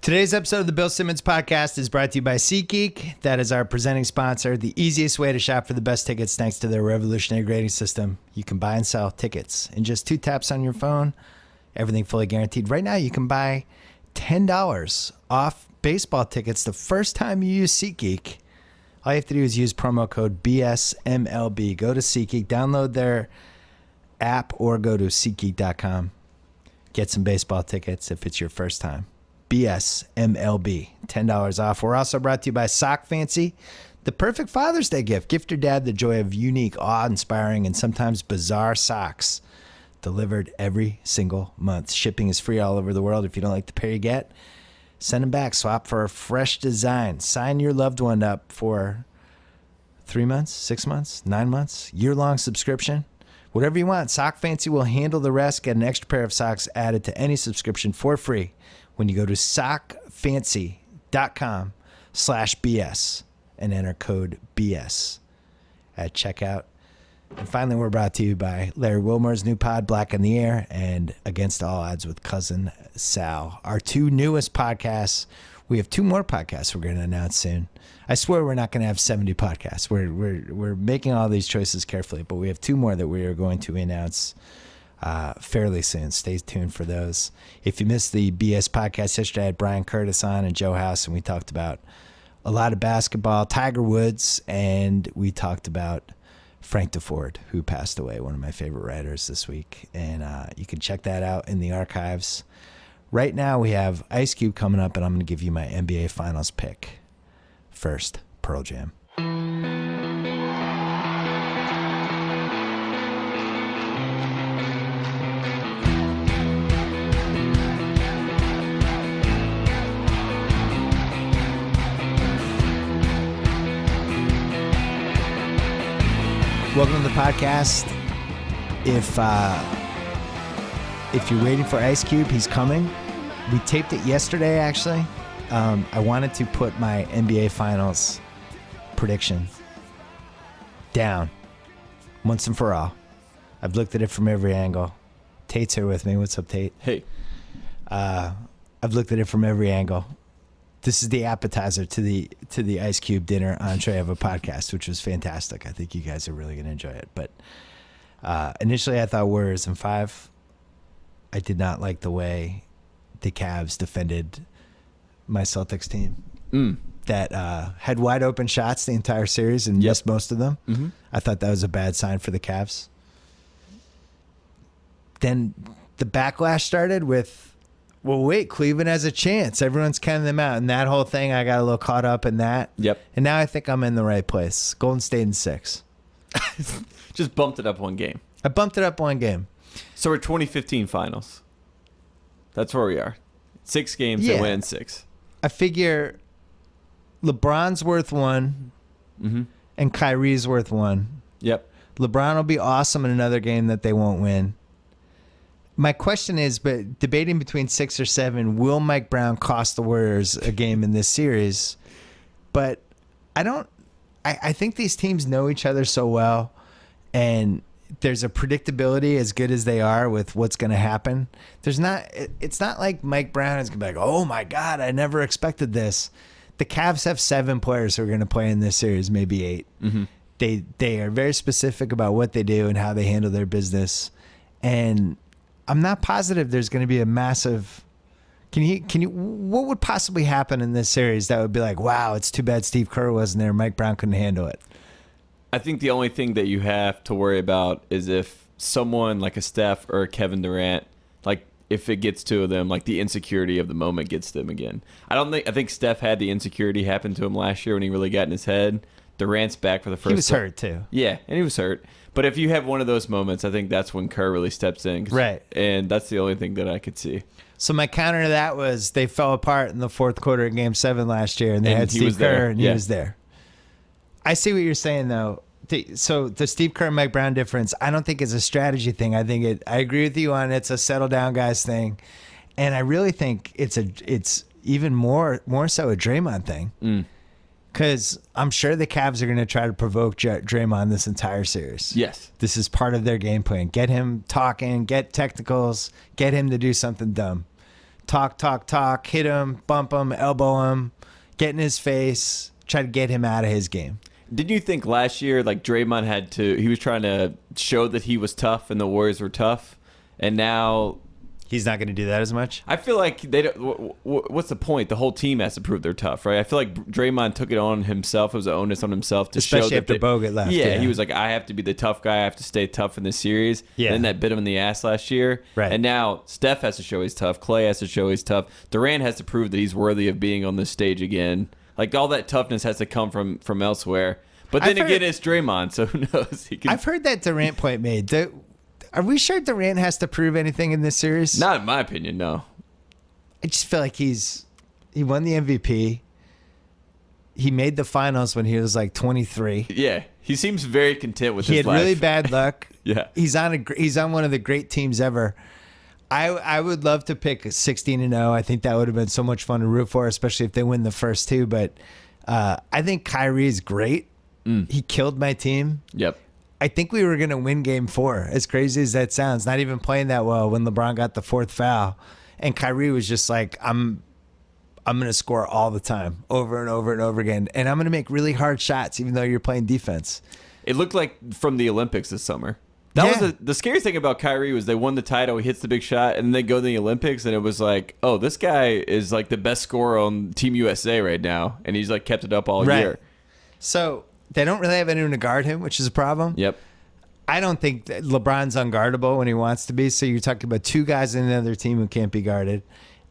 Today's episode of the Bill Simmons Podcast is brought to you by SeatGeek. That is our presenting sponsor. The easiest way to shop for the best tickets thanks to their revolutionary grading system. You can buy and sell tickets in just 2 taps on your phone. Everything fully guaranteed. Right now, you can buy $10 off baseball tickets the first time you use SeatGeek. All you have to do is use promo code BSMLB. Go to SeatGeek, download their app, or go to SeatGeek.com. Get some baseball tickets if it's your first time. BSMLB, $10 off. We're also brought to you by Sock Fancy, the perfect Father's Day gift. Gift your dad the joy of unique, awe-inspiring, and sometimes bizarre socks delivered every single month. Shipping is free all over the world. If you don't like the pair you get, send them back. Swap for a fresh design. Sign your loved one up for 3 months, 6 months, 9 months, year-long subscription. Whatever you want, Sock Fancy will handle the rest. Get an extra pair of socks added to any subscription for free when you go to sockfancy.com/BS and enter code BS at checkout. And finally, we're brought to you by Larry Wilmore's new pod, Black in the Air, and Against All Odds with Cousin Sal. Our 2 newest podcasts. We have 2 more podcasts we're going to announce soon. I swear we're not going to have 70 podcasts. We're making all these choices carefully, but we have 2 more that we are going to announce fairly soon. Stay tuned for those. If you missed the BS podcast yesterday, I had Brian Curtis on and Joe House, and we talked about a lot of basketball, Tiger Woods, and we talked about Frank DeFord, who passed away, one of my favorite writers this week. And you can check that out in the archives. Right now we have Ice Cube coming up, and I'm going to give you my NBA Finals pick. First, Pearl Jam. Welcome to the podcast. If you're waiting for Ice Cube, he's coming. We taped it yesterday, actually. I wanted to put my NBA Finals prediction down once and for all. I've looked at it from every angle. Tate's here with me. What's up, Tate? Hey. I've looked at it from every angle. This is the appetizer to the Ice Cube dinner entree of a podcast, which was fantastic. I think you guys are really going to enjoy it. But initially, I thought Warriors in 5. I did not like the way the Cavs defended my Celtics team that had wide open shots the entire series and missed most of them. Mm-hmm. I thought that was a bad sign for the Cavs. Then the backlash started with, well, wait, Cleveland has a chance. Everyone's counting them out. And that whole thing, I got a little caught up in that. Yep. And now I think I'm in the right place. Golden State in 6. Just bumped it up 1 game. I bumped it up 1 game. So we're 2015 finals. That's where we are. 6 games and win 6. I figure LeBron's worth 1 and Kyrie's worth 1. Yep. LeBron will be awesome in another game that they won't win. My question is, but debating between 6 or 7, will Mike Brown cost the Warriors a game in this series? But I think these teams know each other so well, and there's a predictability as good as they are with what's going to happen. It's not like Mike Brown is going to be like, oh my God, I never expected this. The Cavs have 7 players who are going to play in this series, maybe 8. Mm-hmm. They are very specific about what they do and how they handle their business. And I'm not positive there's going to be a massive. What would possibly happen in this series that would be like, wow, it's too bad Steve Kerr wasn't there. Mike Brown couldn't handle it. I think the only thing that you have to worry about is if someone like a Steph or a Kevin Durant, like if it gets to them, like the insecurity of the moment gets them again. I think Steph had the insecurity happen to him last year when he really got in his head. Durant's back for the first time. He was hurt too. Yeah, and he was hurt. But if you have one of those moments, I think that's when Kerr really steps in. Right. And that's the only thing that I could see. So my counter to that was they fell apart in the 4th quarter of Game 7 last year, and they had Steve Kerr, and he was there. I see what you're saying, though. So the Steve Kerr and Mike Brown difference, I don't think it's a strategy thing. I agree with you on it's a settle down guys thing, and I really think it's even more so a Draymond thing. Because I'm sure the Cavs are going to try to provoke Draymond this entire series. Yes. This is part of their game plan. Get him talking, get technicals, get him to do something dumb talk, hit him, bump him, elbow him, get in his face, try to get him out of his game. Didn't you think last year, like Draymond he was trying to show that he was tough and the Warriors were tough, and now He's not going to do that as much. I feel like they don't. What's the point? The whole team has to prove they're tough, right? I feel like Draymond took it on himself. It was an onus on himself to Especially show that after Bogut left. Yeah, he was like, I have to be the tough guy. I have to stay tough in this series. Yeah. And then that bit him in the ass last year. Right. And now Steph has to show he's tough. Clay has to show he's tough. Durant has to prove that he's worthy of being on this stage again. Like all that toughness has to come from elsewhere. But then I've again, heard- it's Draymond, so who knows? He can, I've heard that Durant point made. Are we sure Durant has to prove anything in this series? not in my opinion, no. I just feel like he won the MVP. He made the finals when he was like 23. Yeah, he seems very content with He his had life. really bad luck. Yeah. He's on one of the great teams ever. I would love to pick 16-0. I think that would have been so much fun to root for, especially if they win the first two. But I think Kyrie is great. He killed my team. Yep. I think we were going to win game 4, as crazy as that sounds. Not even playing that well when LeBron got the 4th foul. And Kyrie was just like, I'm going to score all the time, over and over and over again. And I'm going to make really hard shots, even though you're playing defense. It looked like from the Olympics this summer. That was the scariest thing about Kyrie was they won the title, he hits the big shot, and then they go to the Olympics, and it was like, oh, this guy is like the best scorer on Team USA right now, and he's like kept it up all year. So they don't really have anyone to guard him, which is a problem. Yep. I don't think that LeBron's unguardable when he wants to be. So you're talking about two guys in another team who can't be guarded.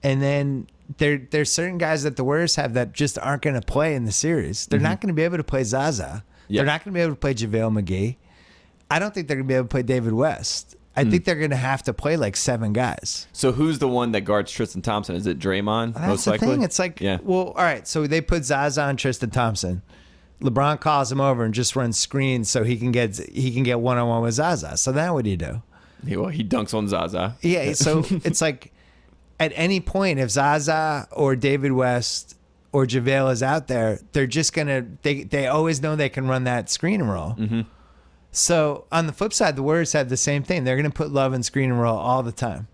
And then there's certain guys that the Warriors have that just aren't going to play in the series. They're not going to be able to play Zaza. Yep. They're not going to be able to play JaVale McGee. I don't think they're going to be able to play David West. I think they're going to have to play like 7 guys. So who's the one that guards Tristan Thompson? Is it Draymond? That's most the likely. thing. It's like, yeah. well, all right. So they put Zaza on Tristan Thompson. LeBron calls him over and just runs screens so he can get one-on-one with Zaza. So now what do you do? He dunks on Zaza. Yeah. So it's like at any point, if Zaza or David West or JaVale is out there, they're just gonna they always know they can run that screen and roll. Mm-hmm. So on the flip side, the Warriors have the same thing. They're gonna put Love in screen and roll all the time.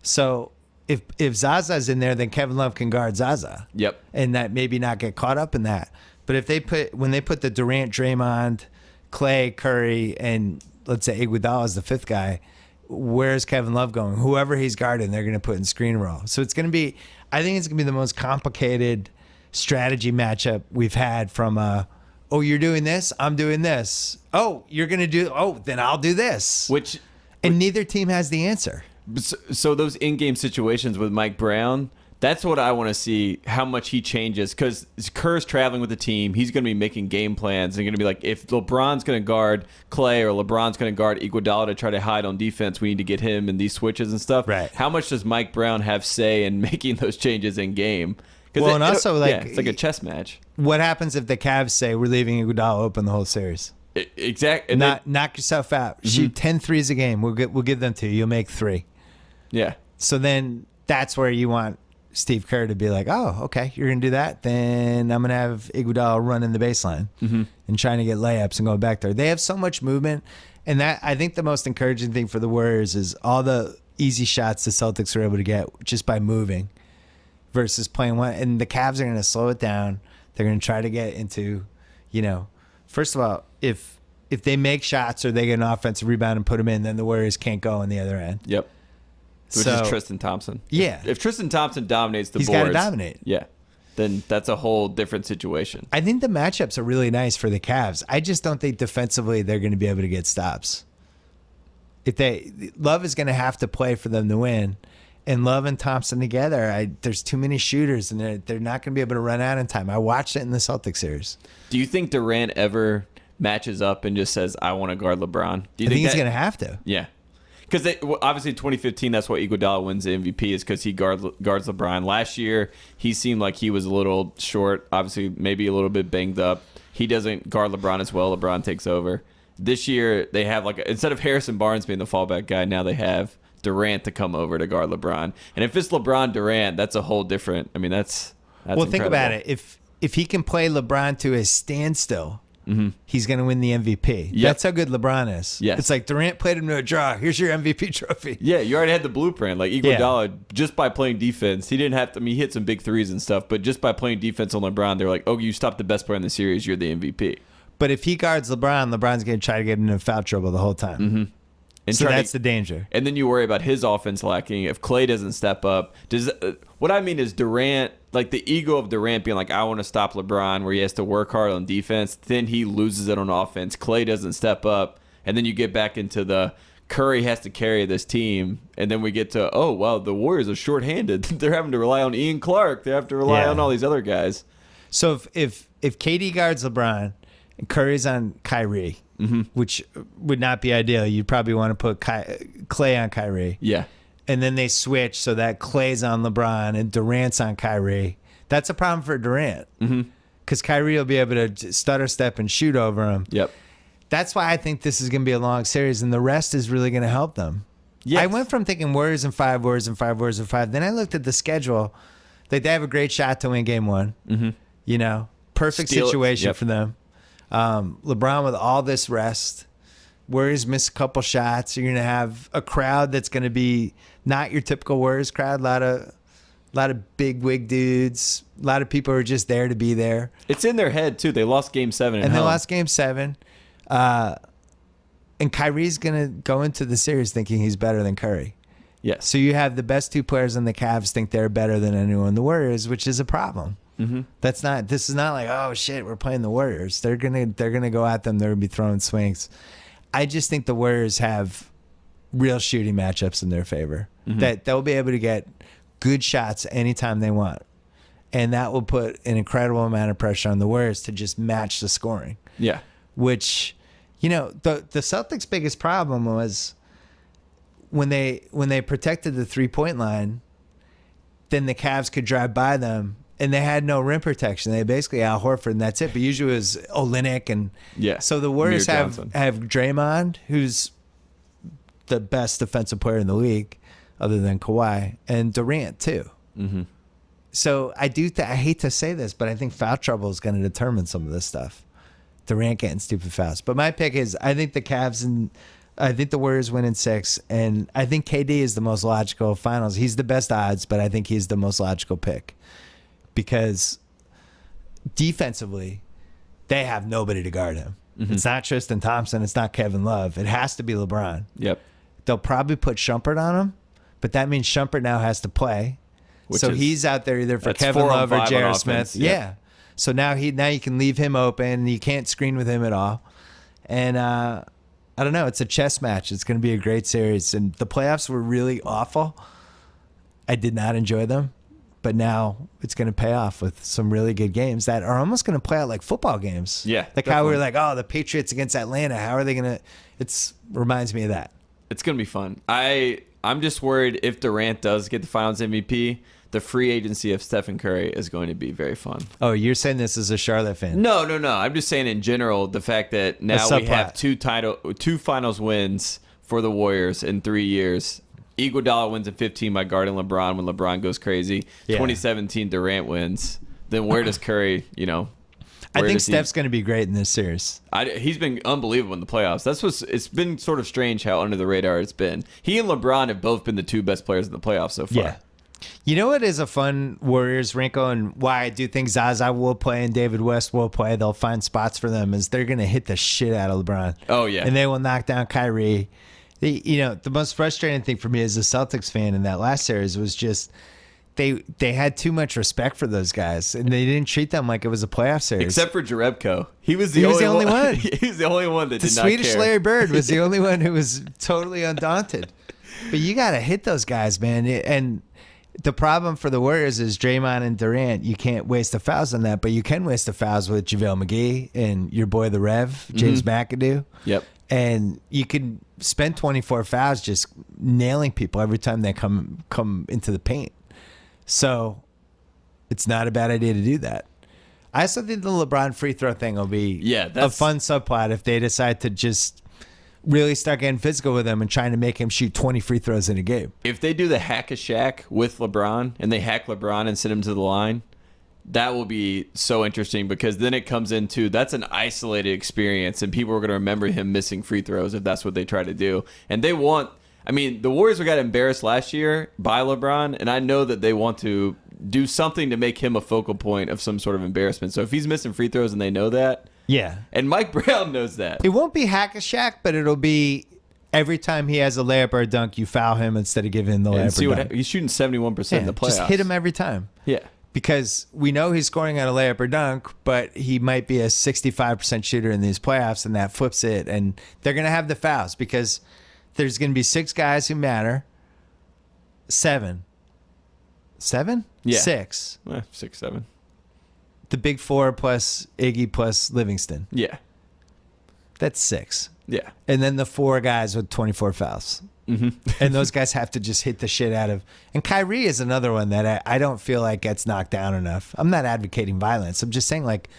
So if Zaza's in there, then Kevin Love can guard Zaza. Yep. And that maybe not get caught up in that. But if when they put the Durant, Draymond, Clay, Curry, and let's say Iguodala as the 5th guy, where's Kevin Love going? Whoever he's guarding, they're going to put in screen roll. So it's going to be, I think it's going to be the most complicated strategy matchup we've had from, oh, you're doing this, I'm doing this. Oh, you're going to do, oh, then I'll do this. And neither team has the answer. So those in-game situations with Mike Brown, that's what I want to see, how much he changes. Because Kerr's traveling with the team. He's going to be making game plans. And going to be like, if LeBron's going to guard Clay or LeBron's going to guard Iguodala to try to hide on defense, we need to get him in these switches and stuff. Right. How much does Mike Brown have say in making those changes in game? Well, and also, like, it's like a chess match. What happens if the Cavs say we're leaving Iguodala open the whole series? Exactly. Knock yourself out. Shoot 10 threes a game. We'll give them to you. You'll make 3. Yeah. So then that's where you want Steve Kerr to be like, oh, okay, you're going to do that? Then I'm going to have Iguodala running the baseline and trying to get layups and going back there. They have so much movement. And that, I think the most encouraging thing for the Warriors is all the easy shots the Celtics are able to get just by moving versus playing one. And the Cavs are going to slow it down. They're going to try to get into, first of all, if they make shots or they get an offensive rebound and put them in, then the Warriors can't go on the other end. Yep. Which is Tristan Thompson. Yeah. If Tristan Thompson dominates the boards, he's got to dominate. Yeah. Then that's a whole different situation. I think the matchups are really nice for the Cavs. I just don't think defensively they're going to be able to get stops. Love is going to have to play for them to win, and Love and Thompson together, there's too many shooters, and they're not going to be able to run out in time. I watched it in the Celtics series. Do you think Durant ever matches up and just says, "I want to guard LeBron"? Do you think he's going to have to? Yeah. Because obviously in 2015, that's why Iguodala wins the MVP is because he guards LeBron. Last year, he seemed like he was a little short, obviously maybe a little bit banged up. He doesn't guard LeBron as well. LeBron takes over. This year, they have instead of Harrison Barnes being the fallback guy, now they have Durant to come over to guard LeBron. And if it's LeBron Durant, that's a whole different. I mean, that's well, incredible. think about it. If he can play LeBron to a standstill he's going to win the MVP. Yep. That's how good LeBron is. Yes. It's like Durant played him to a draw. Here's your MVP trophy. Yeah, you already had the blueprint. Like Iguodala, just by playing defense, he didn't have to. I mean, he hit some big threes and stuff, but just by playing defense on LeBron, they're like, "Oh, you stopped the best player in the series. You're the MVP." But if he guards LeBron, LeBron's going to try to get into foul trouble the whole time. And So try to- that's the danger. And then you worry about his offense lacking if Clay doesn't step up. Does what I mean is Durant, like the ego of Durant being like, I want to stop LeBron, where he has to work hard on defense. Then he loses it on offense. Clay doesn't step up, and then you get back into the Curry has to carry this team, and then we get to the Warriors are shorthanded. They're having to rely on Ian Clark. They have to rely Yeah. on all these other guys. So if KD guards LeBron and Curry's on Kyrie, which would not be ideal, you'd probably want to put Clay on Kyrie. Yeah, And then they switch so that Clay's on LeBron and Durant's on Kyrie. That's a problem for Durant. Because Kyrie will be able to stutter step and shoot over him. yep. That's why I think this is going to be a long series, and the rest is really going to help them. Yes. I went from thinking Warriors in 5, Warriors in 5, Warriors in 5. Then I looked at the schedule. Like, they have a great shot to win game one. You know, perfect Steal it. situation Yep. for them. LeBron with all this rest. Warriors miss a couple shots. You're going to have a crowd that's going to be not your typical Warriors crowd. A lot of big wig dudes. A lot of people are just there to be there. It's in their head too. They lost Game 7 at And they home. lost game 7. And Kyrie's going to go into the series thinking he's better than Curry. Yes. So you have the best two players on the Cavs think they're better than anyone in the Warriors, which is a problem. This is not like, oh shit, we're playing the Warriors. They're gonna go at them. They're gonna be throwing swings. I just think the Warriors have real shooting matchups in their favor. That they'll be able to get good shots anytime they want. And that will put an incredible amount of pressure on the Warriors to just match the scoring. Yeah. Which, you know, the Celtics' biggest problem was when they protected the 3-point line, then the Cavs could drive by them, and they had no rim protection. They had basically Al Horford, and that's it. But usually it was Olynyk, and Yeah. so the Warriors Amir have Johnson. Draymond, who's the best defensive player in the league, other than Kawhi, and Durant too. So I hate to say this, but I think foul trouble is going to determine some of this stuff. Durant getting stupid fouls. But my pick is I think the Cavs and I think the Warriors win in 6, and I think KD is the most logical finals. He's the best odds, but I think he's the most logical pick because defensively, they have nobody to guard him. It's not Tristan Thompson. It's not Kevin Love. It has to be LeBron. Yep. They'll probably put Shumpert on him, but that means Shumpert now has to play. So Which is- he's out there either for that's Kevin 4 on Love or 5 on J.R. offense. Smith. Yep. Yeah. So now you can leave him open. You can't screen with him at all. And I don't know. It's a chess match. It's going to be a great series. And the playoffs were really awful. I did not enjoy them. But now it's going to pay off with some really good games that are almost going to play out like football games. Yeah, Like how we were definitely. like, oh, the Patriots against Atlanta. How are they going to? It reminds me of that. It's gonna be fun. I'm just worried if Durant does get the Finals MVP, the free agency of Stephen Curry is going to be very fun. Oh, you're saying this as a Charlotte fan? No. I'm just saying in general the fact that now we have subplot. two Finals wins for the Warriors in 3 years. Iguodala wins in 15 by guarding LeBron when LeBron goes crazy. Yeah. 2017 Durant wins. Then where does Curry? I where think does he- Steph's going to be great in this series. He's been unbelievable in the playoffs. it's been sort of strange how under the radar it's been. He and LeBron have both been the two best players in the playoffs so far. Yeah. You know what is a fun Warriors wrinkle and why I do think Zaza will play and David West will play, they'll find spots for them, is they're going to hit the shit out of LeBron. Oh, yeah. And they will knock down Kyrie. The most frustrating thing for me as a Celtics fan in that last series was just they had too much respect for those guys, and they didn't treat them like it was a playoff series. Except for Jerebko. He was the He only was the only one. He was the only one that the did not Swedish care. Larry Bird was the only one who was totally undaunted. But you got to hit those guys, man. And the problem for the Warriors is Draymond and Durant. You can't waste the fouls on that, but you can waste the fouls with JaVale McGee and your boy the Rev, James McAdoo. Yep. And you can spend 24 fouls just nailing people every time they come into the paint. So it's not a bad idea to do that. I also think the LeBron free throw thing will be a fun subplot if they decide to just really start getting physical with him and trying to make him shoot 20 free throws in a game. If they do the hack a Shaq with LeBron and they hack LeBron and send him to the line, that will be so interesting because then it comes into that's an isolated experience and people are going to remember him missing free throws if that's what they try to do. And they want, I mean, the Warriors got embarrassed last year by LeBron, and I know that they want to do something to make him a focal point of some sort of embarrassment. So if he's missing free throws and they know that, Yeah. and Mike Brown knows that. It won't be hack a Shaq, but it'll be every time he has a layup or a dunk, you foul him instead of giving him the And layup see or what dunk. he's shooting 71% in the playoffs. Just hit him every time. Yeah. Because we know he's scoring on a layup or dunk, but he might be a 65% shooter in these playoffs, and that flips it. And they're going to have the fouls because there's going to be 6 guys who matter. 7? Yeah. 6. 6, 7. The big 4 plus Iggy plus Livingston. Yeah. That's 6. Yeah. And then the 4 guys with 24 fouls. And those guys have to just hit the shit out of. And Kyrie is another one that I don't feel like gets knocked down enough. I'm not advocating violence. I'm just saying, like,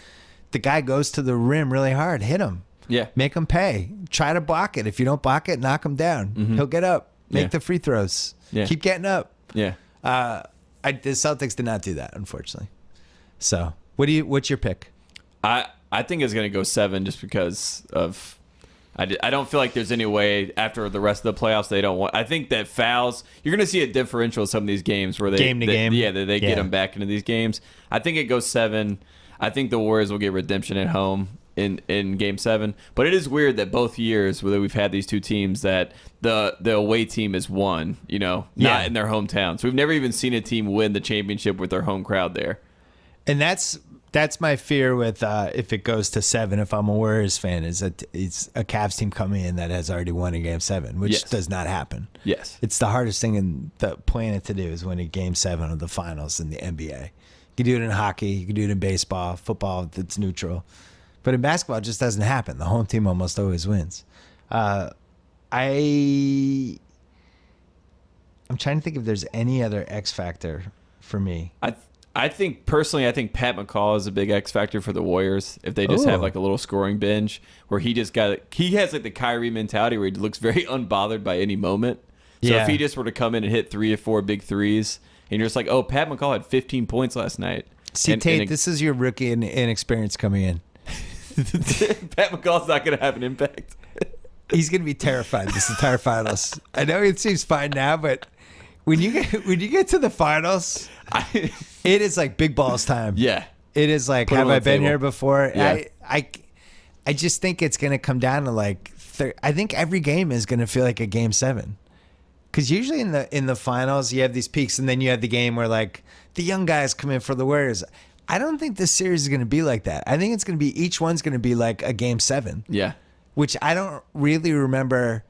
the guy goes to the rim really hard. Hit him. Yeah. Make him pay. Try to block it. If you don't block it, knock him down. He'll get up. Make Yeah. the free throws. Yeah. Keep getting up. Yeah. The Celtics did not do that, unfortunately. So, what's your pick? I think it's going to go 7 just because of I don't feel like there's any way after the rest of the playoffs they don't want. I think that fouls, you're going to see a differential in some of these games where they Game to game. Yeah, they get them back into these games. I think it goes 7. I think the Warriors will get redemption at home in game 7. But it is weird that both years where we've had these two teams that the away team has won, not in their hometown. So we've never even seen a team win the championship with their home crowd there. And that's my fear with if it goes to 7. If I'm a Warriors fan, is that it's a Cavs team coming in that has already won in Game 7, which Yes. does not happen. Yes. It's the hardest thing in the planet to do is win a Game 7 of the finals in the NBA. You can do it in hockey, you can do it in baseball, football. It's neutral, but in basketball, it just doesn't happen. The home team almost always wins. I'm trying to think if there's any other X factor for me. I think personally, Pat McCall is a big X factor for the Warriors. If they just have Ooh. like a little scoring binge where he has like the Kyrie mentality where he looks very unbothered by any moment. So Yeah. if he just were to come in and hit 3 or 4 big threes, and you're just like, oh, Pat McCall had 15 points last night. See, And Tate, this is your rookie and inexperience coming in. Pat McCall's not going to have an impact. He's going to be terrified this entire finals. I know it seems fine now, but when you get to the finals, it is like big balls time. Yeah. It is like, Put 'em have on I the been table. here before? Yeah. I just think it's going to come down to like, I think every game is going to feel like a Game 7. Because usually in the finals, you have these peaks, and then you have the game where like the young guys come in for the Warriors. I don't think this series is going to be like that. I think it's going to be each one's going to be like a Game 7. Yeah. Which I don't really remember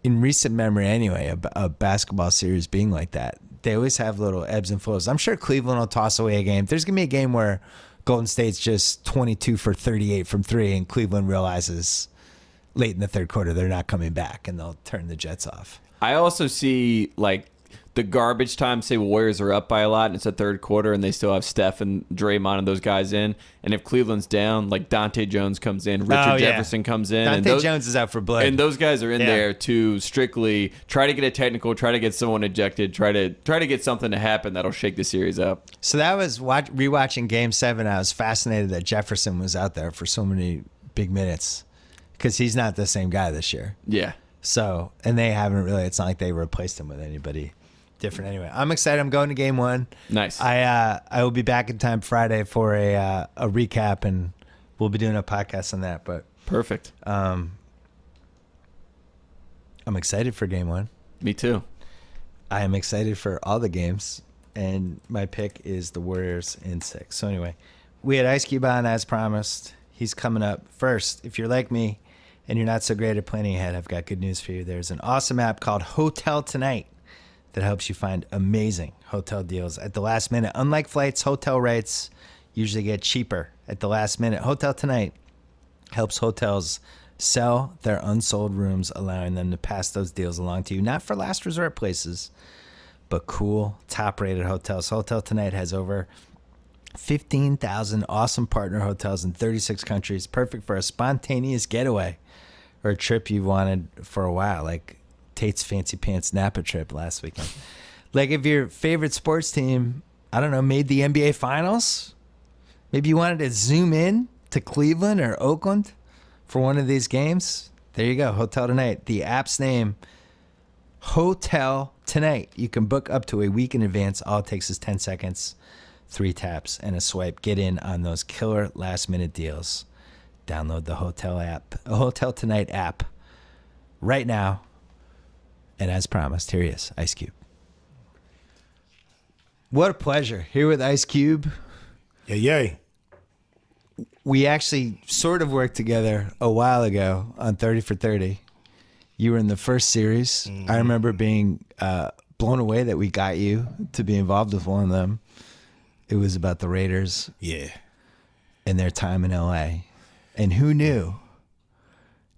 in recent memory anyway, a basketball series being like that. They always have little ebbs and flows. I'm sure Cleveland will toss away a game. There's going to be a game where Golden State's just 22 for 38 from 3, and Cleveland realizes late in the third quarter they're not coming back, and they'll turn the Jets off. I also see like the garbage time, say Warriors are up by a lot and it's a third quarter and they still have Steph and Draymond and those guys in. And if Cleveland's down, like Dante Jones comes in, Richard Jefferson comes in. Dante Jones is out for blood. And those guys are in Yeah. there to strictly try to get a technical, try to get someone ejected, try to get something to happen that'll shake the series up. So that was rewatching Game 7. I was fascinated that Jefferson was out there for so many big minutes because he's not the same guy this year. Yeah. So, and they haven't really, it's not like they replaced him with anybody different anyway. I'm excited. I'm going to Game 1. Nice. I will be back in time Friday for a recap, and we'll be doing a podcast on that. But Perfect. I'm excited for Game 1. Me too. I am excited for all the games, and my pick is the Warriors in 6. So anyway, we had Ice Cube on as promised. He's coming up first. If you're like me and you're not so great at planning ahead, I've got good news for you. There's an awesome app called Hotel Tonight that helps you find amazing hotel deals at the last minute. Unlike flights, hotel rates usually get cheaper at the last minute. Hotel Tonight helps hotels sell their unsold rooms, allowing them to pass those deals along to you, not for last resort places, but cool, top-rated hotels. Hotel Tonight has over 15,000 awesome partner hotels in 36 countries, perfect for a spontaneous getaway or a trip you've wanted for a while, like Tate's Fancy Pants Napa trip last weekend. Like if your favorite sports team I don't know, made the NBA Finals. Maybe you wanted to zoom in to Cleveland or Oakland for one of these games. There you go, Hotel Tonight. The app's name, Hotel Tonight. You can book up to a week in advance. All it takes is 10 seconds, 3 taps, and a swipe. Get in on those killer last-minute deals. Download the Hotel Tonight app right now. And as promised, here he is, Ice Cube. What a pleasure. Here with Ice Cube. Yay. We actually sort of worked together a while ago on 30 for 30. You were in the first series. I remember being blown away that we got you to be involved with one of them. It was about the Raiders. Yeah. And their time in LA. And who knew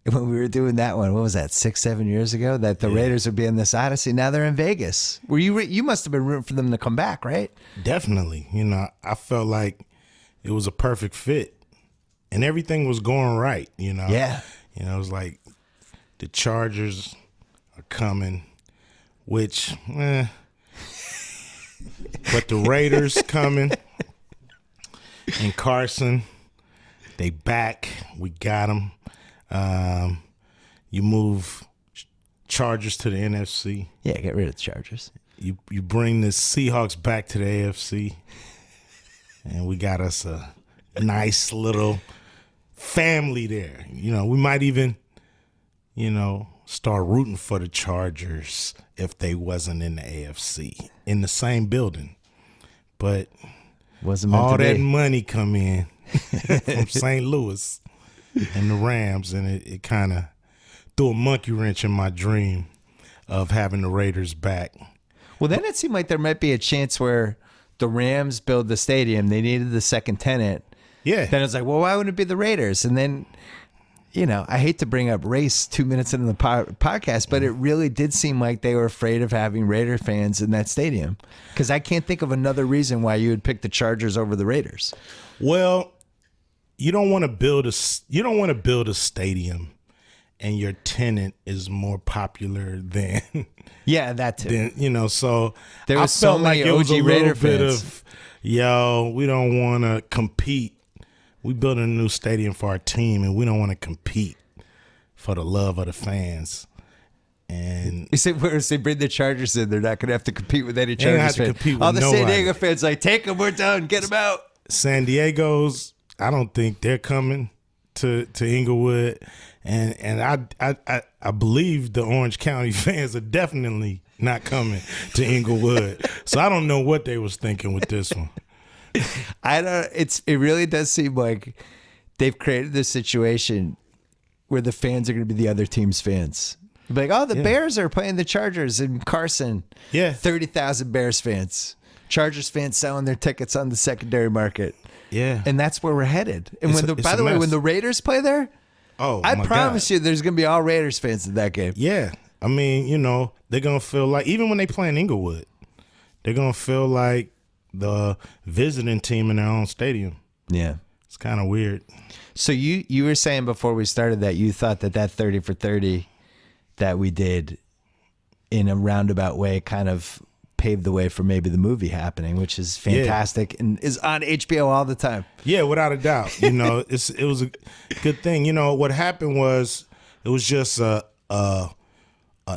when we were doing that one, what was that, 6-7 years ago, that the Raiders would be in this Odyssey? Now they're in Vegas. Were you must have been rooting for them to come back, right? Definitely. I felt like it was a perfect fit and everything was going right, Yeah. It was like the Chargers are coming, which, but the Raiders coming and Carson, they back. We got them. You move Chargers to the NFC. Yeah, get rid of the Chargers. You bring the Seahawks back to the AFC. And we got us a nice little family there. We might even, start rooting for the Chargers if they wasn't in the AFC in the same building. But Wasn't meant all to that be. money come in from St. Louis and the Rams, and it kind of threw a monkey wrench in my dream of having the Raiders back. Well, then it seemed like there might be a chance where the Rams build the stadium. They needed the second tenant. Yeah. Then it's like, well, why wouldn't it be the Raiders? And then, I hate to bring up race 2 minutes into the podcast, but it really did seem like they were afraid of having Raider fans in that stadium. Because I can't think of another reason why you would pick the Chargers over the Raiders. Well, you don't want to build a stadium and your tenant is more popular than Yeah, that too. so There I was so felt like many it was OG a little Raider bit fans. of, we don't want to compete. We built a new stadium for our team and we don't want to compete for the love of the fans. And You say, whereas they bring the Chargers in, they're not going to have to compete with any They don't Chargers have to fans. compete with All the San nobody. Diego fans like, take them, we're done, get them out. San Diego's, I don't think they're coming to Inglewood, and I believe the Orange County fans are definitely not coming to Inglewood. So I don't know what they was thinking with this one. It really does seem like they've created this situation where the fans are going to be the other team's fans. You'll be like, oh, the Bears are playing the Chargers in Carson. Yeah. 30,000 Bears fans. Chargers fans selling their tickets on the secondary market. Yeah, And that's where we're headed. And by a the way, mess. when the Raiders play there, I my promise God. you there's going to be all Raiders fans in that game. Yeah, I mean, they're gonna feel like even when they play in Inglewood, they're gonna feel like the visiting team in their own stadium. Yeah. It's kind of weird. So you were saying before we started that you thought that 30 for 30 that we did in a roundabout way kind of paved the way for maybe the movie happening, which is fantastic and is on HBO all the time. Yeah, without a doubt. It was a good thing. What happened was it was just a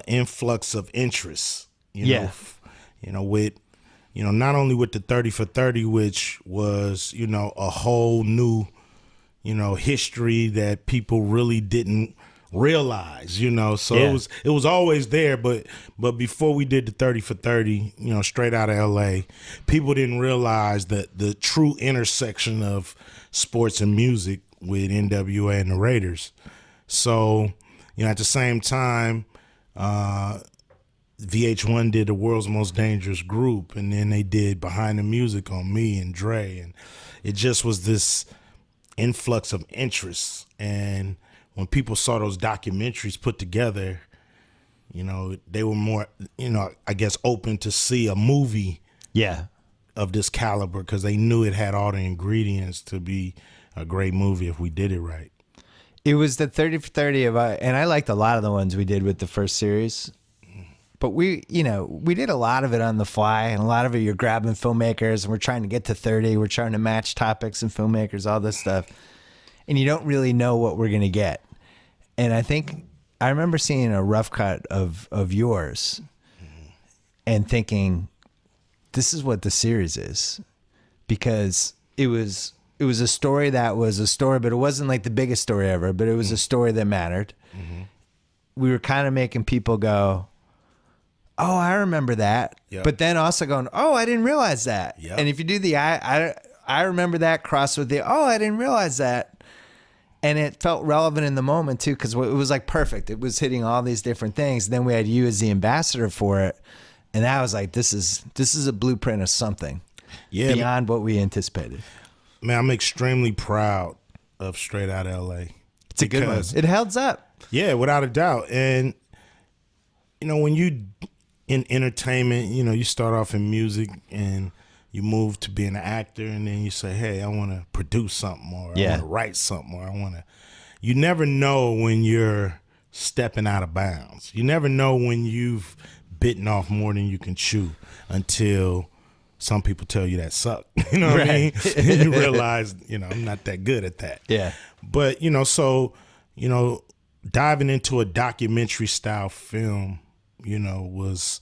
influx of interest. With not only with the 30 for 30, which was a whole new history that people really didn't realize. So it was always there, but before we did the 30 for 30, straight out of LA, people didn't realize that the true intersection of sports and music with NWA and the Raiders. So at the same time, VH1 did The World's Most Dangerous Group, and then they did Behind the Music on me and Dre, and it just was this influx of interest. And when people saw those documentaries put together, they were more, I guess, open to see a movie of this caliber because they knew it had all the ingredients to be a great movie if we did it right. It was the 30 for 30 and I liked a lot of the ones we did with the first series. But we did a lot of it on the fly, and a lot of it you're grabbing filmmakers, and we're trying to get to 30. We're trying to match topics and filmmakers, all this stuff. And you don't really know what we're going to get. And I remember seeing a rough cut of yours and thinking, this is what the series is. Because it was a story that was a story, but it wasn't like the biggest story ever, but it was a story that mattered. Mm-hmm. We were kind of making people go, oh, I remember that. Yep. But then also going, oh, I didn't realize that. Yep. And if you do the I remember that cross with the, oh, I didn't realize that. And it felt relevant in the moment too, because it was like perfect. It was hitting all these different things. And then we had you as the ambassador for it. And I was like, this is a blueprint of something beyond what we anticipated. Man, I'm extremely proud of Straight Outta LA. It's a good one. It holds up. Yeah, without a doubt. And, when you in entertainment, you start off in music and you move to being an actor, and then you say, hey, I want to produce something, or I want to write something, or I want to. You never know when you're stepping out of bounds. You never know when you've bitten off more than you can chew until some people tell you that suck. You know what I mean? And you realize, I'm not that good at that. Yeah. But, diving into a documentary style film, was,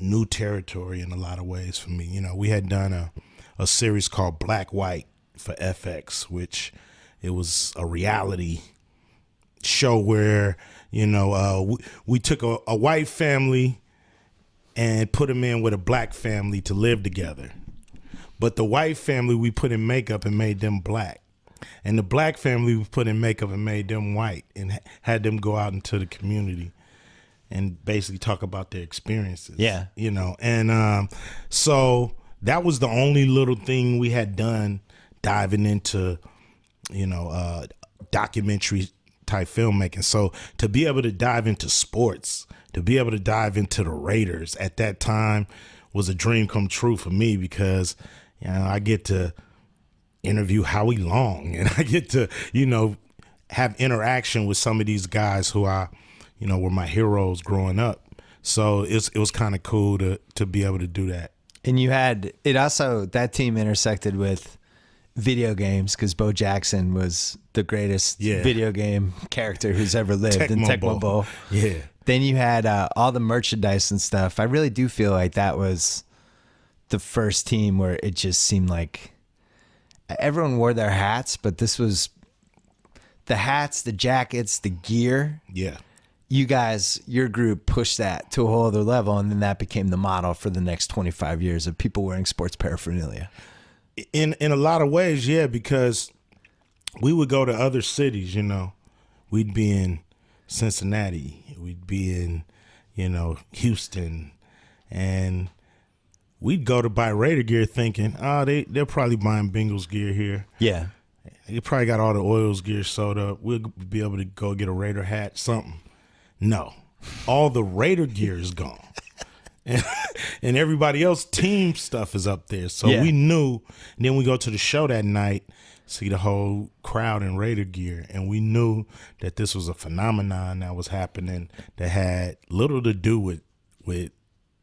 new territory in a lot of ways for me. We had done a series called Black White for FX, which it was a reality show where, we took a white family and put them in with a black family to live together. But the white family we put in makeup and made them black. And the black family we put in makeup and made them white and had them go out into the community and basically talk about their experiences. Yeah. And so that was the only little thing we had done diving into, documentary type filmmaking. So to be able to dive into sports, to be able to dive into the Raiders at that time was a dream come true for me, because, I get to interview Howie Long, and I get to, have interaction with some of these guys who were my heroes growing up. So it was kind of cool to be able to do that. And you had it also, that team intersected with video games, because Bo Jackson was the greatest video game character who's ever lived in Tecmo Bowl. Yeah. Then you had all the merchandise and stuff. I really do feel like that was the first team where it just seemed like everyone wore their hats, but this was the hats, the jackets, the gear. Yeah. You guys, your group pushed that to a whole other level, and then that became the model for the next 25 years of people wearing sports paraphernalia. In a lot of ways, yeah, because we would go to other cities, We'd be in Cincinnati, we'd be in, Houston, and we'd go to buy Raider gear thinking, they're probably buying Bengals gear here. Yeah. They probably got all the Oils gear sold up. We'll be able to go get a Raider hat, something. No, all the Raider gear is gone. And everybody else team stuff is up there. So we knew. And then we go to the show that night, see the whole crowd in Raider gear, and we knew that this was a phenomenon that was happening that had little to do with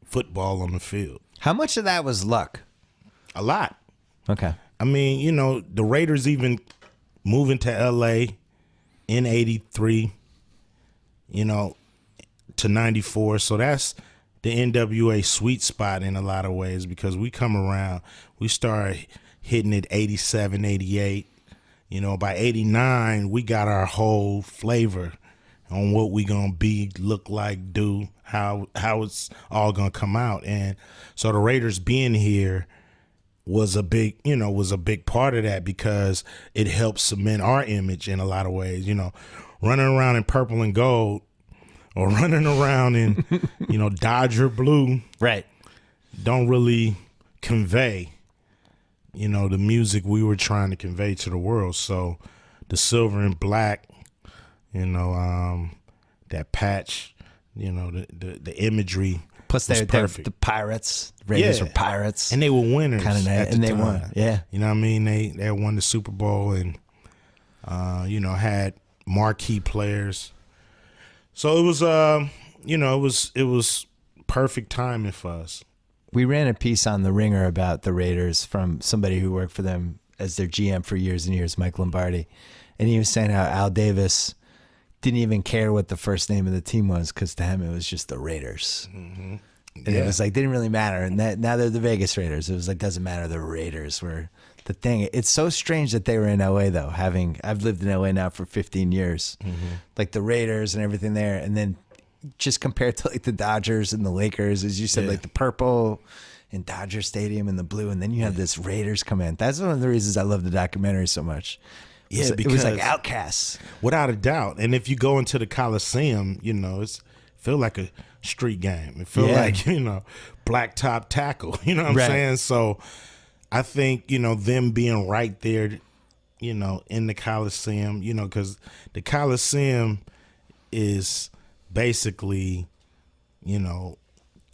football on the field. How much of that was luck? A lot. Okay. I mean, the Raiders even moving to LA in 83, to 94. So that's the NWA sweet spot in a lot of ways, because we come around, we start hitting it 87, 88. By 89, we got our whole flavor on what we gonna be, look like, do, how it's all gonna come out. And so the Raiders being here was a big part of that, because it helped cement our image in a lot of ways. Running around in purple and gold, or running around in, Dodger blue, right, don't really convey, the music we were trying to convey to the world. So the silver and black, that patch, the imagery. Plus they're the Pirates. Raiders were Pirates. And they were winners. And they won. Yeah. You know what I mean? They won the Super Bowl and, had marquee players. So it was it was perfect timing for us. We ran a piece on The Ringer about the Raiders from somebody who worked for them as their GM for years and years, Mike Lombardi. And he was saying how Al Davis didn't even care what the first name of the team was because to him it was just the Raiders. Mm-hmm. And it was like, didn't really matter. And now they're the Vegas Raiders. It was like, doesn't matter. The Raiders were the thing. It's so strange that they were in LA though, I've lived in LA now for 15 years, like the Raiders and everything there. And then just compared to like the Dodgers and the Lakers, as you said, like the purple in Dodger Stadium and the blue. And then you have this Raiders come in. That's one of the reasons I love the documentary so much. Yeah, because it was like outcasts. Without a doubt. And if you go into the Coliseum, it's feel like a street game. It feel like, black top tackle. You know what I'm saying? So I think, them being right there, in the Coliseum, because the Coliseum is basically,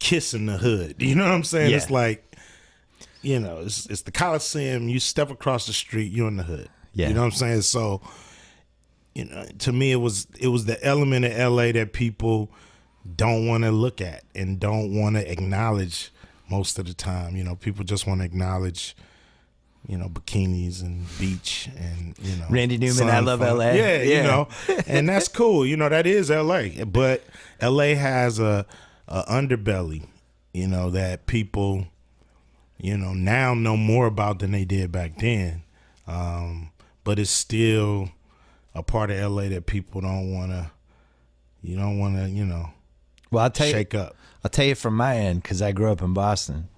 kissing the hood. You know what I'm saying? Yeah. It's like, it's the Coliseum. You step across the street, you're in the hood. Yeah. You know what I'm saying? So, to me, it was the element of LA that people don't want to look at and don't want to acknowledge most of the time. People just want to acknowledge, bikinis and beach and, Randy Newman, I love LA. Yeah, and that's cool. That is LA. But LA has a underbelly, that people, now know more about than they did back then. But it's still a part of LA that people don't want to, Well, I'll tell shake you, up. I'll tell you from my end, because I grew up in Boston,